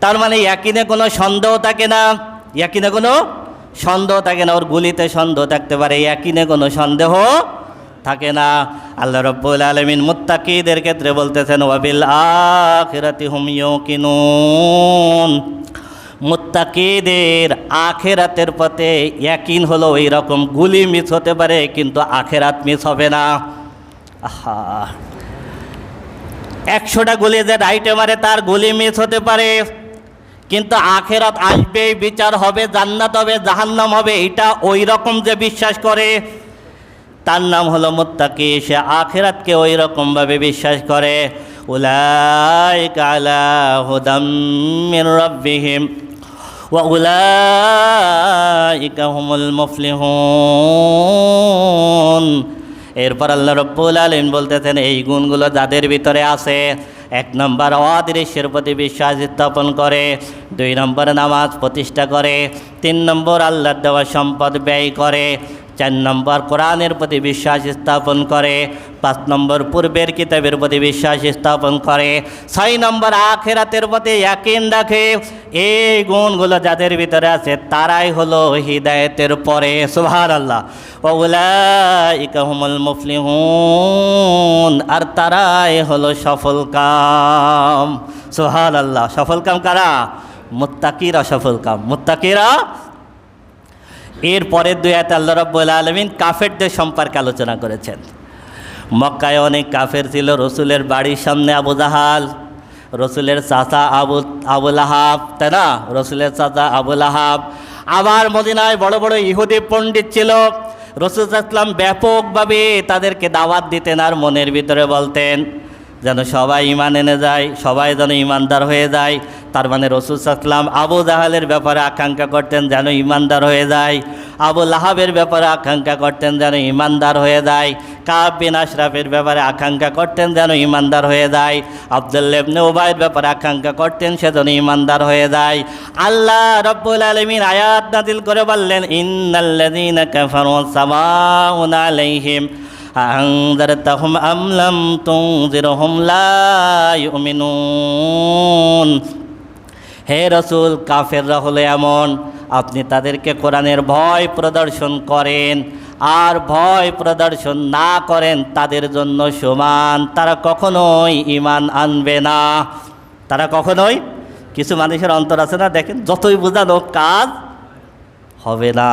তার মানে ইয়াকিনে কোনো সন্দেহ থাকে না, ইয়াকিনে কোনো সন্দেহ থাকে না। ওর গুলিতে সন্দেহ থাকতে পারে, ইয়াকিনে কোনো সন্দেহ থাকে না। আল্লাহ রাব্বুল আলামিন মুত্তাকিদের ক্ষেত্রে বলতেছেন ওয়াবিল আখিরাতি হুম ইউকিনুন, মুত্তাকিদের আখিরাতের পথে ইয়াকিন হলো এই রকম, গুলি মিস হতে পারে কিন্তু আখিরাত মিস হবে না। আহা, 100টা গুলি যে রাইটে মারে তার গুলি মিস হতে পারে, কিন্তু আখিরাত আসবে, বিচার হবে, জান্নাত হবে, জাহান্নাম হবে, এটা ওই রকম যে বিশ্বাস করে তার নাম হলো মুত্তাকি। সে আখিরাতকে ওই রকমভাবে বিশ্বাস করে। উলাইকা আলা হুদাম মির রাব্বিহিম ওয়া উলাইকা হুমুল মুফলিহুন। এরপর আল্লাহ রাব্বুল আলামিন বলতেছেন এই গুণগুলো যাদের ভিতরে আছে, 1 নম্বর অদৃশ্যের প্রতি বিশ্বাস স্থাপন করে, 2 নম্বর নামাজ প্রতিষ্ঠা করে, 3 নম্বর আল্লাহর দেওয়া সম্পদ ব্যয় করে, 4 নম্বর কোরআনের প্রতি বিশ্বাস স্থাপন করে, 5 নম্বর পূর্বের কিতাবের প্রতি বিশ্বাস স্থাপন করে, 6 নম্বর আখিরাতের প্রতি ইয়াকিন রাখে। এই গুণগুলো যাদের ভিতরে আছে তারাই হলো হিদায়াতের পরে। সুবহানাল্লাহ। ওয়া উলাইকা হুমুল মুফলিহুন, আর তারাই হলো সফল কাম। সুবহানাল্লাহ। সফল কাম কারা? মুত্তাকিরা সফল কাম, মুত্তাকিরা। এর পরের 2 আয়াতে আল্লাহ রাব্বুল আলামিন কাফেরদের সম্পর্কে আলোচনা করেছেন। মক্কায় অনেক কাফের ছিল। রসুলের বাড়ির সামনে আবু জাহাল, রসুলের চাচা আবু লাহাব, তাই না? রসুলের চাচা আবু লাহাব। আবার মদিনায় বড় বড় ইহুদি পণ্ডিত ছিল। রসুল সাল্লাল্লাহু ব্যাপকভাবে তাদেরকে দাওয়াত দিতেন আর মনের ভিতরে বলতেন যেন সবাই ঈমান এনে যায়, সবাই যেন ঈমানদার হয়ে যায়। তার মানে রসুল সাল্লাল্লাহু আবু জাহালের ব্যাপারে আকাঙ্ক্ষা করতেন যেন ঈমানদার হয়ে যায়, আবু লাহাবের ব্যাপারে আকাঙ্ক্ষা করতেন যেন ঈমানদার হয়ে যায়। কাব বিন আশরাফের ব্যাপারে আকাঙ্ক্ষা করতেন যেন ইমানদার হয়ে যায়, আব্দুল্লাহ ইবনে উবাইর ব্যাপারে আকাঙ্ক্ষা করতেন সে যেন ইমানদার হয়ে যায়। আল্লাহ রাব্বুল আলামিন আয়াত নাযিল করে বললেন, ইন্নাল্লাযীনা কাফারু সাওয়াউন আলাইহিম আনযারতাহুম আম লাম তুনযিরহুম লা ইউমিনুন। হে রসুল, কাফেররা হলো এমন, আপনি তাদেরকে কোরআনের ভয় প্রদর্শন করেন আর ভয় প্রদর্শন না করেন তাদের জন্য সমান, তারা কখনোই ঈমান আনবে না। তারা কখনোই, কিছু মানুষের অন্তর আছে না, দেখেন যতই বোঝানো কাজ হবে না,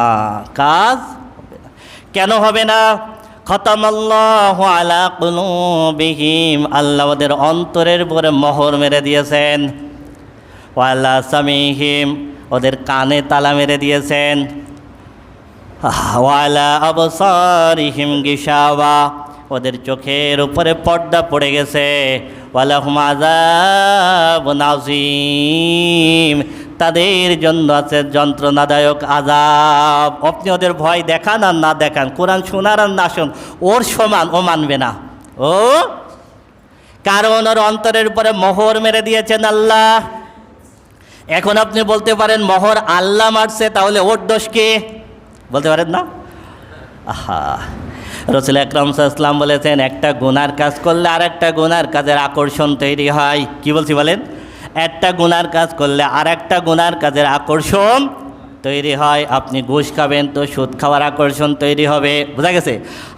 কাজ হবে না। কেন হবে না? খতামাল্লাহু আলা কুলুবিহিম, আল্লাহ ওদের অন্তরের উপরে মোহর মেরে দিয়েছেন। ওয়ালা সামিহিম, ওদের কানে তালা মেরে দিয়েছেন। ওয়ালা আবসারিহিম গিশাওয়া, ওদের চোখের উপরে পর্দা পড়ে গেছে। ওয়ালাহুম আযাবুন আযীম, তাদের জন্য আছে যন্ত্রণাদায়ক আযাব। আপনি ওদের ভয় দেখান আর না দেখান, কোরআন শোনার আর না শোন, ওর সমান ও মানবে না। ও কারণ ওর অন্তরের উপরে মোহর মেরে দিয়েছেন আল্লাহ। এখন আপনি বলতে পারেন মোহর আল্লাহ মারছে, তাহলে ওর দোষ কে? বলতে পারেন না? আহা, রাসূল আকরাম সাল্লাল্লাহু আলাইহি ওয়াসাল্লাম বলেছেন, একটা গুনার কাজ করলে আর একটা গুনার কাজের আকর্ষণ তৈরি হয়। কি বলছি বলেন? একটা গুনার কাজ করলে আর একটা গুনার কাজের আকর্ষণ তৈরি হয়। আপনি ঘুষ খাবেন তো সুদ খাওয়ার আকর্ষণ তৈরি হবে, বোঝা গেছে?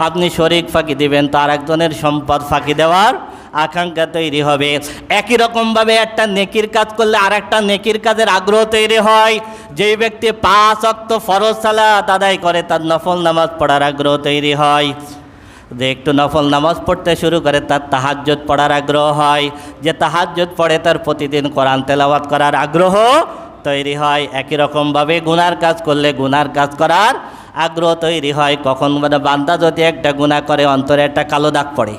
আপনি শরীক ফাঁকি দিবেন তো আরেকজনের সম্পদ ফাঁকি দেওয়ার আকাঙ্ক্ষা তৈরি হবে। একই রকমভাবে একটা নেকির কাজ করলে আর একটা নেকির কাজের আগ্রহ তৈরি হয়। যেই ব্যক্তি 5 ওয়াক্ত ফরজ সালাত আদায় করে তার নফল নামাজ পড়ার আগ্রহ তৈরি হয়। যে একটু নফল নামাজ পড়তে শুরু করে তার তাহাজ্জুদ পড়ার আগ্রহ হয়। যে তাহাজ্জুদ পড়ে তার প্রতিদিন কোরআন তেলাওয়াত করার আগ্রহ তৈরি হয়। একই রকমভাবে গুনার কাজ করলে গুনার কাজ করার আগ্রহ তৈরি হয়। কখন মানে বান্দা যদি একটা গুনাহ করে অন্তরে একটা কালো দাগ পড়ে,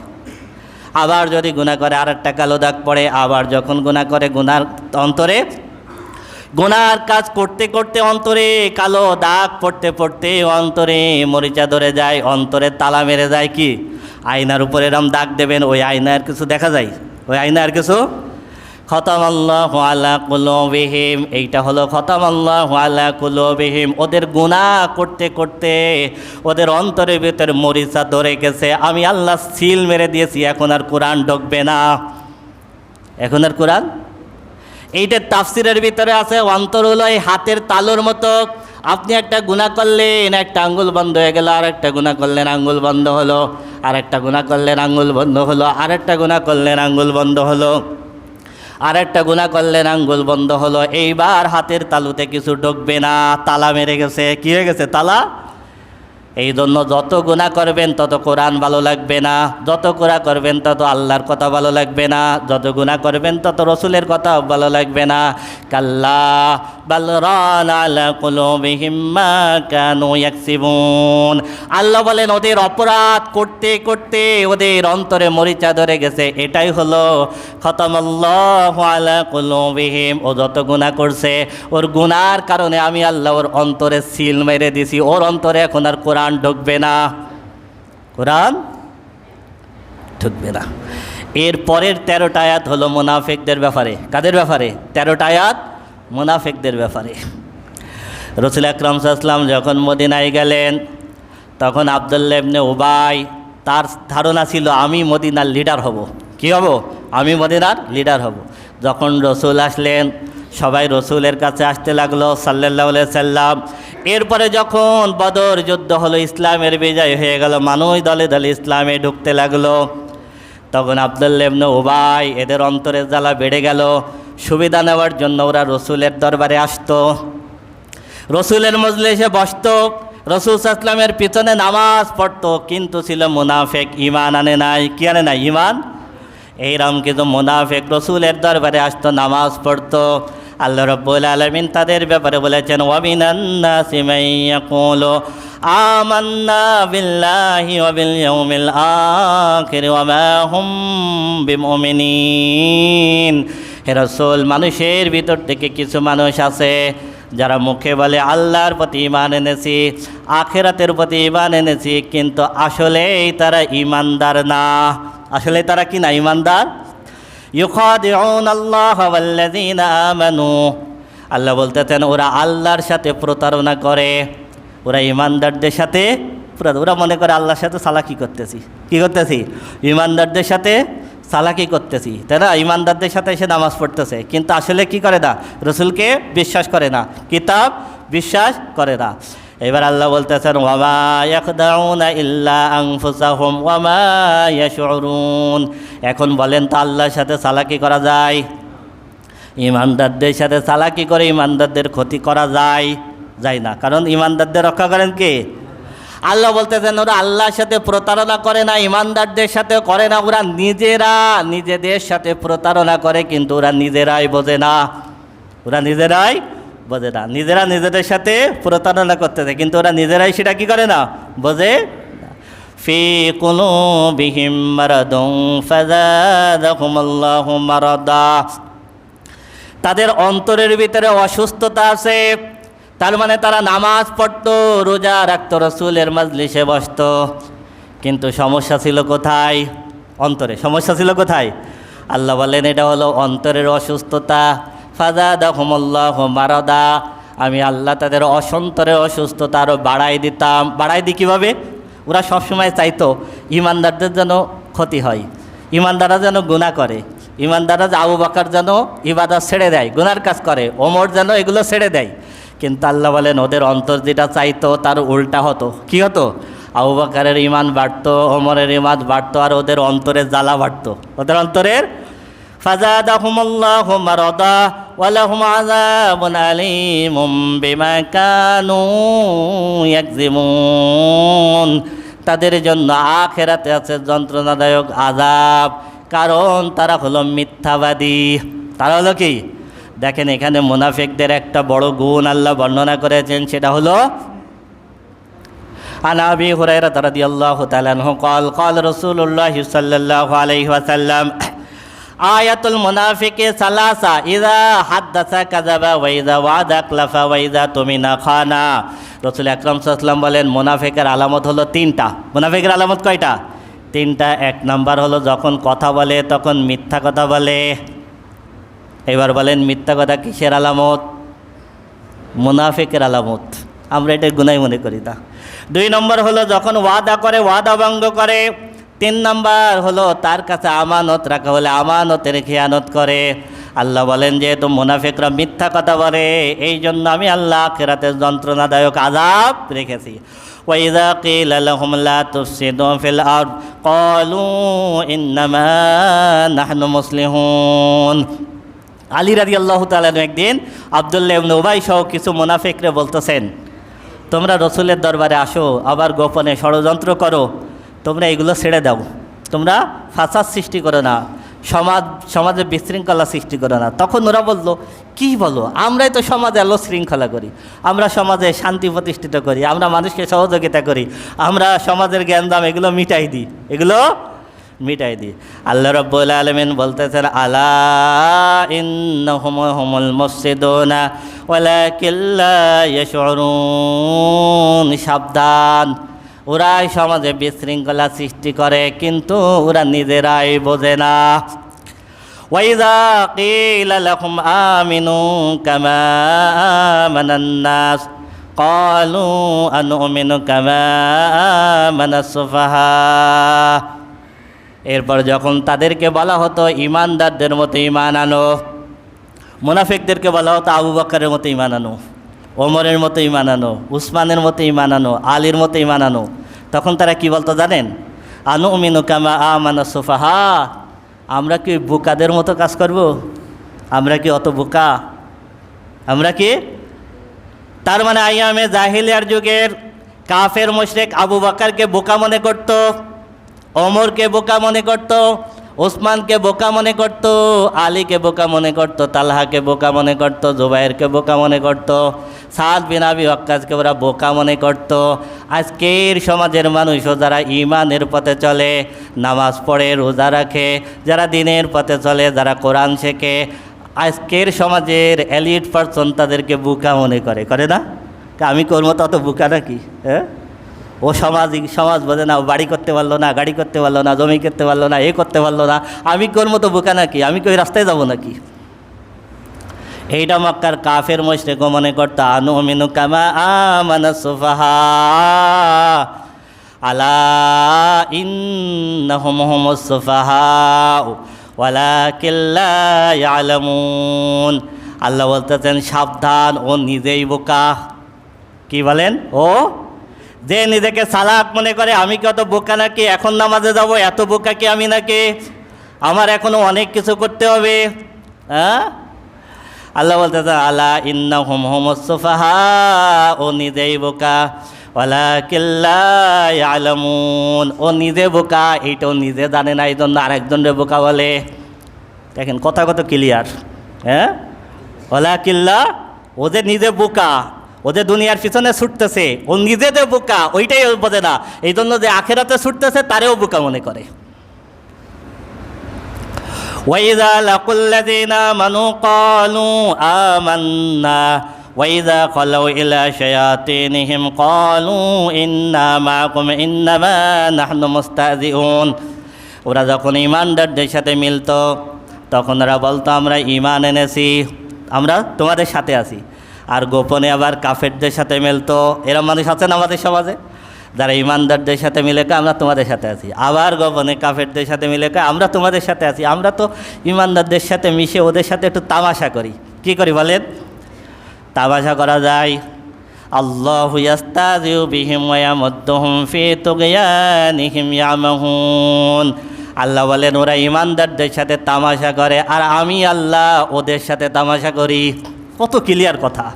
আবার যদি গুনাহ করে আর একটা কালো দাগ পড়ে, আবার যখন গুনাহ করে গুনার অন্তরে গুনার কাজ করতে করতে অন্তরে কালো দাগ পড়তে পড়তে অন্তরে মরিচা ধরে যায়, অন্তরে তালা মেরে যায়। কি আয়নার উপরে এরম দাগ দেবেন, ওই আয়নার কিছু দেখা যায়? ওই আয়নার কিছু? খতামাল্লাহু আলা কুলুবিহিম, এইটা হলো খতামাল্লাহু আলা কুলুবিহিম। ওদের গুনাহ করতে করতে ওদের অন্তরের ভিতরে মরিচা ধরে গেছে, আমি আল্লাহ সিল মেরে দিয়েছি, এখন আর কোরআন ঢুকবে না, এখন আর কোরআন। এইটার তাফসিরের ভিতরে আছে, অন্তর হলো এই হাতের তালুর মতো। আপনি একটা গুনাহ করলেন, একটা আঙ্গুল বন্ধ হয়ে গেল, আর একটা গুনাহ করলেন আঙ্গুল বন্ধ হলো, আর একটা গুনাহ করলেন আঙ্গুল বন্ধ হলো, আর একটা গুনাহ করলেন আঙ্গুল বন্ধ হলো, আর একটা গুনাহ করলেন আঙ্গুল বন্ধ হলো। এইবার হাতের তালুতে কিছু ঢুকবে না, তালা মেরে গেছে। কি হয়ে গেছে? তালা। এই জন্য যত গুনাহ করবেন তত কোরআন ভালো লাগবে না, যত গুনাহ করবেন তত আল্লাহর কথা ভালো লাগবে না, যত গুনাহ করবেন তত রসুলের কথা ভালো লাগবে না। কাল্লা বাল রানা আলা কুলুবিহিম মা কানু ইয়াকসিবুন। আল্লাহ বলেন ওদের অপরাধ করতে করতে ওদের অন্তরে মরিচা ধরে গেছে। এটাই হলো খতামাল্লাহু আলা কুলুবিহিম। ও যত গুনাহ করছে ওর গুনার কারণে আমি আল্লাহ ওর অন্তরে সিল মেরে দিছি, ওর অন্তরে এখন আর কোরআন ঢুকবে না, কোরআন ঢুকবে না। এর পরের 13টা আয়াত হলো মুনাফিকদের ব্যাপারে। কাদের ব্যাপারে? 13টা আয়াত মুনাফিকদের ব্যাপারে। রাসূল আকরাম সাল্লাল্লাহু আলাইহি ওয়াসাল্লাম যখন মদিনায় গেলেন তখন আব্দুল্লাহ ইবনে উবাই, তার ধারণা ছিল আমি মদিনার লিডার হব। কি হব? আমি মদিনার লিডার হব। যখন রসুল আসলেন সবাই রসুলের কাছে আসতে লাগলো সাল্লাল্লাহু আলাইহি সাল্লাম। এরপরে যখন বদর যুদ্ধ হলো, ইসলামের বিজয় হয়ে গেল, মানুষ দলে দলে ইসলামে ঢুকতে লাগলো, তখন আব্দুল্লাহ ইবনে উবাই এদের অন্তরের জ্বালা বেড়ে গেল। সুবিধা নেওয়ার জন্য ওরা রসুলের দরবারে আসতো, রসুলের মজলিসে বসতো, রসুল সাল্লাল্লাহু আলাইহি ওয়াসাল্লামের পিছনে নামাজ পড়তো, কিন্তু ছিল মুনাফিক, ঈমান আনে নাই। কি আনে নাই? ঈমান। এইরকম কিছু মুনাফিক রসুলের দরবারে আসতো, নামাজ পড়তো। আল্লাহ রাব্বুল আলামিন তাদের ব্যাপারে বলেছেন, ওয়া মিনান নাসি মান ইয়াকুলু আমান্না বিল্লাহি ওয়া বিল ইয়াউমিল আখির ওয়া মা হুম বিমুমিনিন। হে রাসূল, মানুষের ভিতর থেকে কিছু মানুষ আছে যারা মুখে বলে আল্লাহর প্রতি ঈমান এনেছি, আখিরাতের প্রতি ঈমান এনেছি, কিন্তু আসলেই তারা ঈমানদার না। আসলে তারা কি না? ঈমানদার। ইউখাদিউন আল্লাহ ওয়াল্লাযীনা আমানু, আল্লাহ বলতেছেন ওরা আল্লাহর সাথে প্রতারণা করে, ওরা ঈমানদারদের সাথে ওরা মনে করে আল্লাহর সাথে চালাকি করতেছি। কি করতেছি? ঈমানদারদের সাথে চালাকি করতেছি, তাই না? ঈমানদারদের সাথে এসে নামাজ পড়তেছে, কিন্তু আসলে কি করে না? রসুলকে বিশ্বাস করে না, কিতাব বিশ্বাস করে না। এবার আল্লাহ বলতেছেন ওয়ামা ইয়াখদাউনা ইল্লা আনফুসাহুম ওয়ামা ইয়াশউরুন। এখন বলেন তো আল্লাহর সাথে চালাকি করা যায়? ঈমানদারদের সাথে চালাকি করে ঈমানদারদের ক্ষতি করা যায়? যায় না। কারণ ঈমানদারদের রক্ষা করেন কে? আল্লাহ বলতেছেন ওরা আল্লাহর সাথে প্রতারণা করে না, ঈমানদারদের সাথে করে না, ওরা নিজেরা নিজেদের সাথে প্রতারণা করে, কিন্তু ওরা নিজেরাই বোঝে না। ওরা নিজেরাই বোঝে না, নিজেরা নিজেদের সাথে প্রতারণা করতেছে, কিন্তু ওরা নিজেরাই সেটা কি করে না? বোঝে। ফি কুলুবিহিম মারাদুন ফাযাদাহুমুল্লাহু মারাদা, তাদের অন্তরের ভিতরে অসুস্থতা আছে। তার মানে তারা নামাজ পড়তো, রোজা রাখতো, রসুলের মাজলিসে বসতো, কিন্তু সমস্যা ছিল কোথায়? অন্তরে। সমস্যা ছিল কোথায়? আল্লাহ বলেন এটা হলো অন্তরের অসুস্থতা। ফাযাদাহুমুল্লাহু মারাদা, আমি আল্লাহ তাদের অসন্তরের অসুস্থতা আরও বাড়াই দিতাম। বাড়াই দিই কীভাবে? ওরা সবসময় চাইতো ঈমানদারদের যেন ক্ষতি হয়, ঈমানদাররা যেন গুনাহ করে, ঈমানদাররা যে আবু বকর যেন ইবাদত ছেড়ে দেয়, গুনার কাজ করে, ওমর যেন এগুলো ছেড়ে দেয়। কিন্তু আল্লাহ বলেন ওদের অন্তর যেটা চাইতো তার উল্টা হতো। কি হতো? আবু বকরের ঈমান বাড়তো, ওমরের ঈমান বাড়তো, আর ওদের অন্তরের জ্বালা বাড়তো। ওদের অন্তরের ফাযাদাহুমুল্লাহু মারাদা ওয়া লাহুম আযাবুন আলীমুম বিমা কানু ইয়াকযিমুন, তাদের জন্য আখিরাতে আছে যন্ত্রণাদায়ক আযাব, কারণ তারা হলো মিথ্যাবাদী। তারা হলো কি? দেখেন এখানে মুনাফিকদের একটা বড় গুণ আল্লাহ বর্ণনা করেছেন, সেটা হলো আন আবি হুরায়রা রাদিয়াল্লাহু তাআলা আনহু قال قال رسول الله صلى الله عليه وسلم আয়াতুল মুনাফিকি সালাসা ইযা হাদাসা কাযাবা ওয়া ইযা ওয়াদা আখলাফা ওয়া ইযা তুমিনা খানা। রাসূল আকরাম সাল্লাল্লাহু আলাইহি ওয়াসাল্লাম বলেন মুনাফিকের আলামত হলো তিনটা। মুনাফিকের আলামত কয়টা? তিনটা। এক নাম্বার হলো যখন কথা বলে তখন মিথ্যা কথা বলে। এবার বলেন মিথ্যা কথা কিসের আলামত? মুনাফিকের আলামত। আমরা এটা গুনাহ মনে করি না। দুই নম্বর হলো যখন ওয়াদা করে ওয়াদা ভঙ্গ করে। তিন নম্বর হলো তার কাছে আমানত রাখা হলে আমানতের খেয়ানত করে। আল্লাহ বলেন যেহেতু মুনাফিকরা মিথ্যা কথা বলে, এই জন্য আমি আল্লাহ আখিরাতের যন্ত্রণাদায়ক আযাব রেখেছি। وَإِذَا قِيلَ لَهُمْ لَا تُفْسِدُوا فِي الْأَرْضِ قَالُوا إِنَّمَا نَحْنُ مُصْلِحُونَ। আলী রাদিয়াল্লাহু তাআলা একদিন আব্দুল্লাহ ইবনে উবাই সহ কিছু মুনাফিকরে বলতেছেন, তোমরা রসুলের দরবারে আসো, আবার গোপনে ষড়যন্ত্র করো, তোমরা এগুলো ছেড়ে দাও, তোমরা ফাসাদ সৃষ্টি করো না, সমাজে বিশৃঙ্খলা সৃষ্টি করো না। তখন ওরা বলল, কি বলো, আমরাই তো সমাজে আলো শৃঙ্খলা করি, আমরা সমাজে শান্তি প্রতিষ্ঠিত করি, আমরা মানুষকে সহযোগিতা করি, আমরা সমাজের জ্ঞানদাম এগুলো মিটাই দিই, এগুলো মিটাই দিই। আল্লাহ রাব্বুল আলামিন বলতেছেন আলা ইন্নাহুম হুমুল মুফসিদুনা ওয়ালাকিন লা ইয়াশউরুন, সাবধান, ওরাই সমাজে বিশৃঙ্খলা সৃষ্টি করে, কিন্তু ওরা নিজেরাই বোঝে না। ওয়াইযা কিলা লাহুম আমিনু কামা আমানান নাস ক্বালু আনুমিনু কামা আমানাস সুফাহা। এরপর যখন তাদেরকে বলা হতো ঈমানদারদের মতো ঈমান আনো, মুনাফিকদেরকে বলা হতো আবু বকরের মতো ঈমান আনো, ওমরের মতো ঈমান আনো, উসমানের মতো ঈমান আনো, আলীর মতো ঈমান আনো, তখন তারা কি বলতো জানেন? আনুমিনু কামা আমানাস সুফাহা, আমরা কি বোকাদের মতো কাজ করব? আমরা কি অত বোকা? আমরা কি? তার মানে আইয়ামে জাহিলিয়ার যুগের কাফের মুশরিক আবু বকরকে বোকা মনে করত, ওমরকে বোকা মনে করত, ওসমানকে বোকা মনে করত, আলীকে বোকা মনে করত, তালহাকে বোকা মনে করত, জুবাইরকে বোকা মনে করত, সাদ বিন আবি ওয়াক্কাসকে ওরা বোকা মনে করত। আজকের সমাজের মানুষও যারা ঈমানের পথে চলে, নামাজ পড়ে, রোজা রাখে, যারা দ্বীনের পথে চলে, যারা কোরআন শেখে, আজকের সমাজের এলিট পার্সন তাদেরকে বোকা মনে করে না? আমি করবো তত বোকা নাকি? হ্যাঁ, ও সমাজ বোঝে না, ও বাড়ি করতে পারলো না, গাড়ি করতে পারলো না, জমি করতে পারলো না, এ করতে পারলো না, আমি করবো তো বোকা নাকি? আমি কি ওই রাস্তায় যাবো নাকি? এইটা মক্কার কাফের মুশরিকও মনে করতো। আনুমিনু কামা আমানাস সুফাহা আলা ইন্নাহুম হুমুস সুফাহা ওয়ালাকিন লা ইয়ালামুন। আল্লাহ বলতেছেন সাবধান, ও নিজেই বোকা। কি বলেন? ও যে নিজেকে চালাক মনে করে, আমি কি অত বোকা নাকি? এখন নামাজে যাব, এত বোকা কি আমি নাকি? আমার এখনো অনেক কিছু করতে হবে। হ্যাঁ, আল্লাহ বলতেছে আলা ইন্নাহুম হুমুস সুফাহা, ও নিজেই বোকা। ওয়ালাকিন লা ইয়ালামুন, ও নিজে বোকা, এইটাও নিজে জানে না, এই জন্য আরেকজনের বোকা বলে। দেখেন কথা কত ক্লিয়ার। হ্যাঁ, ওয়ালাকিন লা, ও যে নিজে বোকা, ও যে দুনিয়ার পিছনে ছুটতেছে, ও নিজে যে বোকা ওইটাই বোঝে না, এই জন্য যে আখেরাতে ছুটতেছে তারেও বোকা মনে করে। ওয়াইযা লাকুল্লাযীনা আমানু ক্বালু আমান্না ওয়াইযা খালাউ ইলা শায়াতিনহিম ক্বালু ইন্না মাআকুম ইন্নামা নাহনু মুস্তাহজিউন। ওরা যখন ঈমানদারদের সাথে মিলতো তখন ওরা বলতো আমরা ঈমান এনেছি, আমরা তোমাদের সাথে আছি। আর গোপনে আবার কাফেরদের সাথে মিলতো। এরকম মানুষ আছেন আমাদের সমাজে, যারা ঈমানদারদের সাথে মিলে কয় আমরা তোমাদের সাথে আছি, আবার গোপনে কাফেরদের সাথে মিলে কয় আমরা তোমাদের সাথে আছি। আমরা তো ঈমানদারদের সাথে মিশে ওদের সাথে একটু তামাশা করি। কি করি বলেন? তামাশা করা যায়। আল্লাহু ইয়াস্তাযিউ বিহিম ওয়া ইয়ামুদ্দুহুম ফি তুগয়ানিহিম ইয়ামাহুন। আল্লাহ বলেন ওরা ঈমানদারদের সাথে তামাশা করে আর আমি আল্লাহ ওদের সাথে তামাশা করি। কত ক্লিয়ার কথা।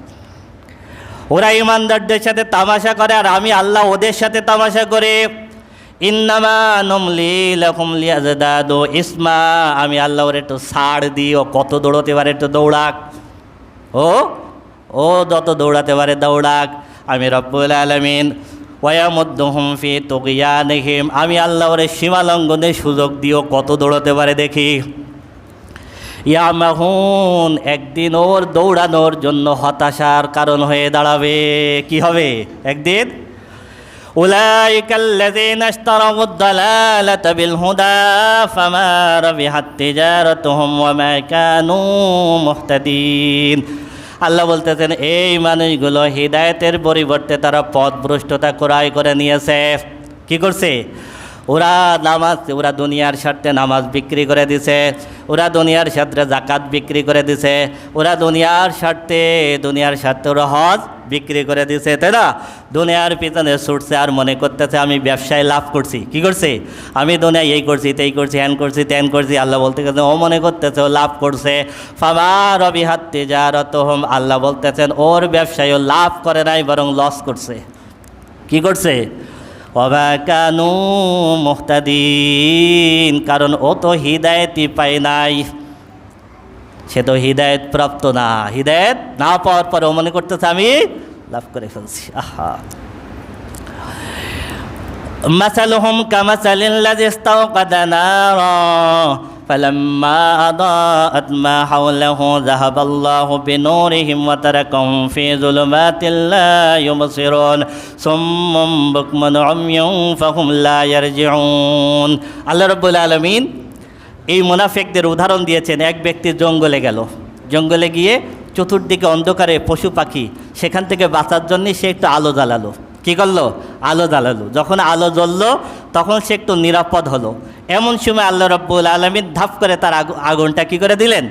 ওরা ঈমানদারদের সাথে তামাশা করে আর আমি আল্লাহ ওদের সাথে তামাশা করে। ইন্নামা নুমলি লাকুম লিয়াজদাদু ইসমা, আমি আল্লাহ ওর একটু ছাড় দিই, ও কত দৌড়াতে পারে একটু দৌড়াক, ও যত দৌড়াতে পারে দৌড়াক। আমি রব্বুল আলামিন ওয়ায়ামুদ্দুহুম ফি তুগয়ানিহিম, আমি আল্লাহ ওর সীমা লঙ্ঘনের সুযোগ দিও, কত দৌড়াতে পারে দেখি। ইয়ামাহুন, একদিন ওর দৌড়ানোর জন্য হতাশার কারণ হয়ে দাঁড়াবে। কি হবে একদিন? উলাইকাল্লাযীনা ইশতারাউদ দালালাতা বিল হুদা ফামা রাবিহাত তিজারাতুহুম ওয়া মা কানু মুহতাদিন। আল্লাহ বলতেছেন এই মানুষগুলো হিদায়াতের পরিবর্তে তারা পথভ্রষ্টতা ক্রয় করে নিয়েছে। কি করছে? ওরা দুনিয়ার স্বার্থে নামাজ বিক্রি করে দিছে, ওরা দুনিয়ার স্বার্থে জাকাত বিক্রি করে দিছে, ওরা দুনিয়ার স্বার্থে ওরা হজ বিক্রি করে দিছে, তাই না? দুনিয়ার পিছনে ছুটছে আর মনে করতেছে আমি ব্যবসায় লাভ করছি। কি করছে? আমি দুনিয়ায় এই করছি, তেই করছি, হ্যান করছি, ত্যান করছি। আল্লাহ বলতে গেছে ও মনে করতেছে ও লাভ করছে। ফামা রাবিহাত তিজারাতুহুম, আল্লাহ বলতেছেন ওর ব্যবসায়ও লাভ করে নাই, বরং লস করছে। কি করছে? ওয়া কানু মুহতাদিন, কারণ ও তো হিদায়াতই পায় নাই, সে তো হিদায়াত প্রাপ্ত না। হিদায়াত না পাওয়ার পরে ও মনে করতেছে আমি লাভ করে ফেলছি। আহা, মাসালুহুম কামাসালিল্লাযী ইস্তাওকাদা নারা ফালাম্মা আদাআত মা হাওলাহু যাহাবাল্লাহু বিনূরিহিম ওয়া তারাকাহুম ফি যুলুমাতিল লা ইউবসিরুন সুম্মুম বুকমুন উময়ুন ফাহুম লা ইয়ারজিউন। আল্লাহ রাব্বুল আলামিন এই মুনাফিকদের উদাহরণ দিয়েছেন। এক ব্যক্তি জঙ্গলে গেল, জঙ্গলে গিয়ে চতুর্দিকে অন্ধকারে পশু পাখি, সেখান থেকে বাঁচার জন্য সে একটু আলো জ্বালালো। কী করলো? আলো জ্বালালো। যখন আলো জ্বললো তখন সে একটু নিরাপদ হলো। এমন সময় আল্লাহ রাব্বুল আলামিন ধাপ করে তার আগুনটা কী করে দিলেন?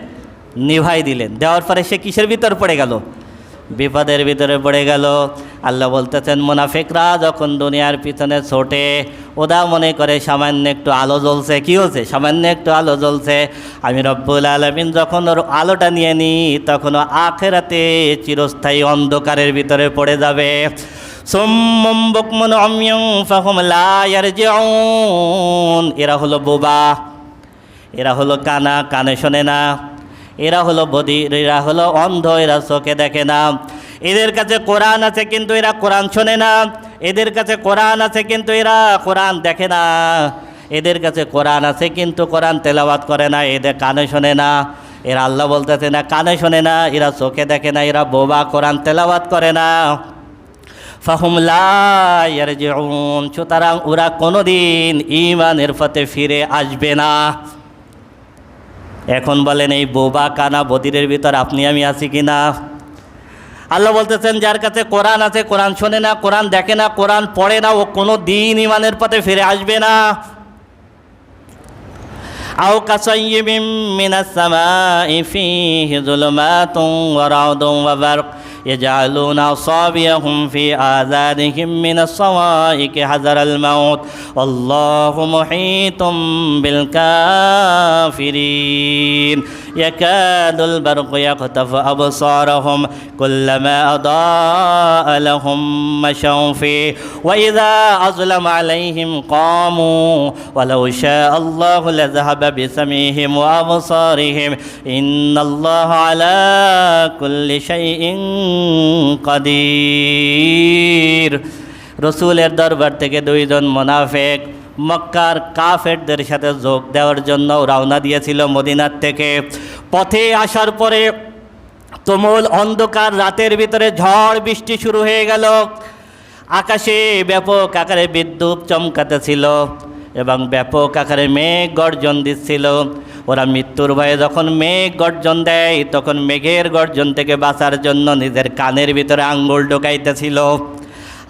নিভাই দিলেন। দেওয়ার পরে সে কিসের ভিতর পড়ে গেল? বিপদের ভিতরে পড়ে গেল। আল্লাহ বলতেছেন মুনাফিকরা যখন দুনিয়ার পিছনে ছোটে, ওরা মনে করে সামান্য একটু আলো জ্বলছে। কি হচ্ছে? সামান্য একটু আলো জ্বলছে। আমি রব্বুল আলামিন যখন ওর আলোটা নিয়ে নিই তখন ও আখিরাতে চিরস্থায়ী অন্ধকারের ভিতরে পড়ে যাবে। সুম্মুম বুকমুন উময়ুন ফাহুম লা ইয়ারজিউন, এরা হলো বোবা, এরা হলো কানা, কানে শোনে না, এরা হলো বধির, এরা হলো অন্ধ, এরা চোখে দেখে না। এদের কাছে কোরআন আছে কিন্তু এরা কোরআন শোনে না, এদের কাছে কোরআন আছে কিন্তু এরা কোরআন দেখে না, এদের কাছে কোরআন আছে কিন্তু কোরআন তেলাওয়াত করে না, এদের কানে শোনে না, এরা আল্লাহ বলতেছে না কানে শোনে না, এরা চোখে দেখে না, এরা বোবা, কোরআন তেলাওয়াত করে না। ফাহুম লা ইয়ারজিউন, সুতরাং ওরা কোনোদিন ঈমানের পথে ফিরে আসবে না। এখন বলেন এই বোবা কানা বধিরের ভিতর আপনি আমি আছি কিনা? আল্লাহ বলতেছেন যার কাছে কোরআন আছে, কোরআন শোনে না, কোরআন দেখে না, কোরআন পড়ে না, ও কোনো দিন ঈমানের পথে ফিরে আসবে না। আও কাসাইয়্যিবিম মিনাস সামাই ফীহি যুলুমাতুন ওয়া রা'দুন ওয়া বারক يجعلون أصابعهم في آذانهم من الصواعق حذر الموت والله محيط بالكافرين يكاد البرق يخطف أبصارهم كلما أضاء لهم مشوا فيه وإذا أظلم عليهم قاموا ولو شاء الله لذهب بسمعهم وأبصارهم إن الله على كل شيء কাদির। রসুলের দরবার থেকে দুইজন মুনাফিক মক্কার কাফেরদের সাথে যোগ দেওয়ার জন্য রওনা দিয়েছিল মদিনার থেকে। পথে আসার পরে তুমুল অন্ধকার রাতের ভিতরে ঝড় বৃষ্টি শুরু হয়ে গেল। আকাশে ব্যাপক আকারে বিদ্যুৎ চমকাতেছিল এবং ব্যাপক আকারে মেঘ গর্জন দিচ্ছিল। ওরা মৃত্যুর ভয়ে যখন মেঘ গর্জন দেয় তখন মেঘের গর্জন থেকে বাঁচার জন্য নিজের কানের ভিতরে আঙ্গুল ঢোকাইতেছিল।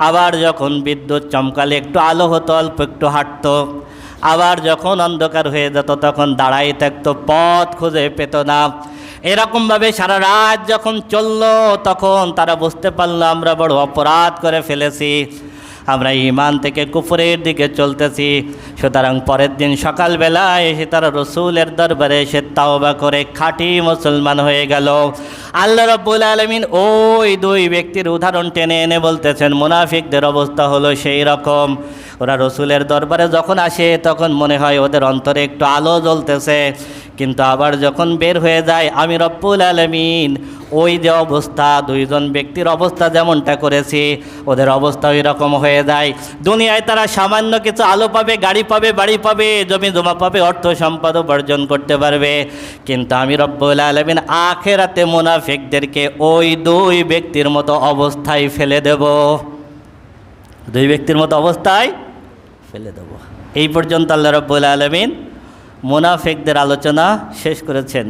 আবার যখন বিদ্যুৎ চমকালে একটু আলো হতো, অল্প একটু হাঁটতো। আবার যখন অন্ধকার হয়ে যেত তখন দাঁড়াই থাকতো, পথ খুঁজে পেত না। এরকমভাবে সারা রাত যখন চলল তখন তারা বুঝতে পারলো আমরা বড় অপরাধ করে ফেলেছি, আমরা ঈমান থেকে কুফরের দিকে চলতেছি। সুতরাং পরের দিন সকালবেলায় এসে তারা রসুলের দরবারে এসে তাওবা করে খাঁটি মুসলমান হয়ে গেল। আল্লাহ রাব্বুল আলামিন ওই দুই ব্যক্তির উদাহরণ টেনে এনে বলতেছেন মুনাফিকদের অবস্থা হলো সেই রকম। ওরা রসুলের দরবারে যখন আসে তখন মনে হয় ওদের অন্তরে একটু আলো জ্বলতেছে, কিন্তু আবার যখন বের হয়ে যায় আমি রব্বুল আলামিন ওই যে অবস্থা, দুইজন ব্যক্তির অবস্থা যেমনটা করেছি ওদের অবস্থা ওই রকম হয়ে যায়। দুনিয়ায় তারা সামান্য কিছু আলো পাবে, গাড়ি পাবে, বাড়ি পাবে, জমি জমা পাবে, অর্থ সম্পদ উপার্জন করতে পারবে, কিন্তু আমি রব্বুল আলামিন আখিরাতে মুনাফিকদেরকে ওই দুই ব্যক্তির মতো অবস্থায় ফেলে দেব, দুই ব্যক্তির মতো অবস্থায় ফেলে দেব। এই পর্যন্ত আল্লাহ রব্বুল আলামিন মুনাফিকদের আলোচনা শেষ করেছেন।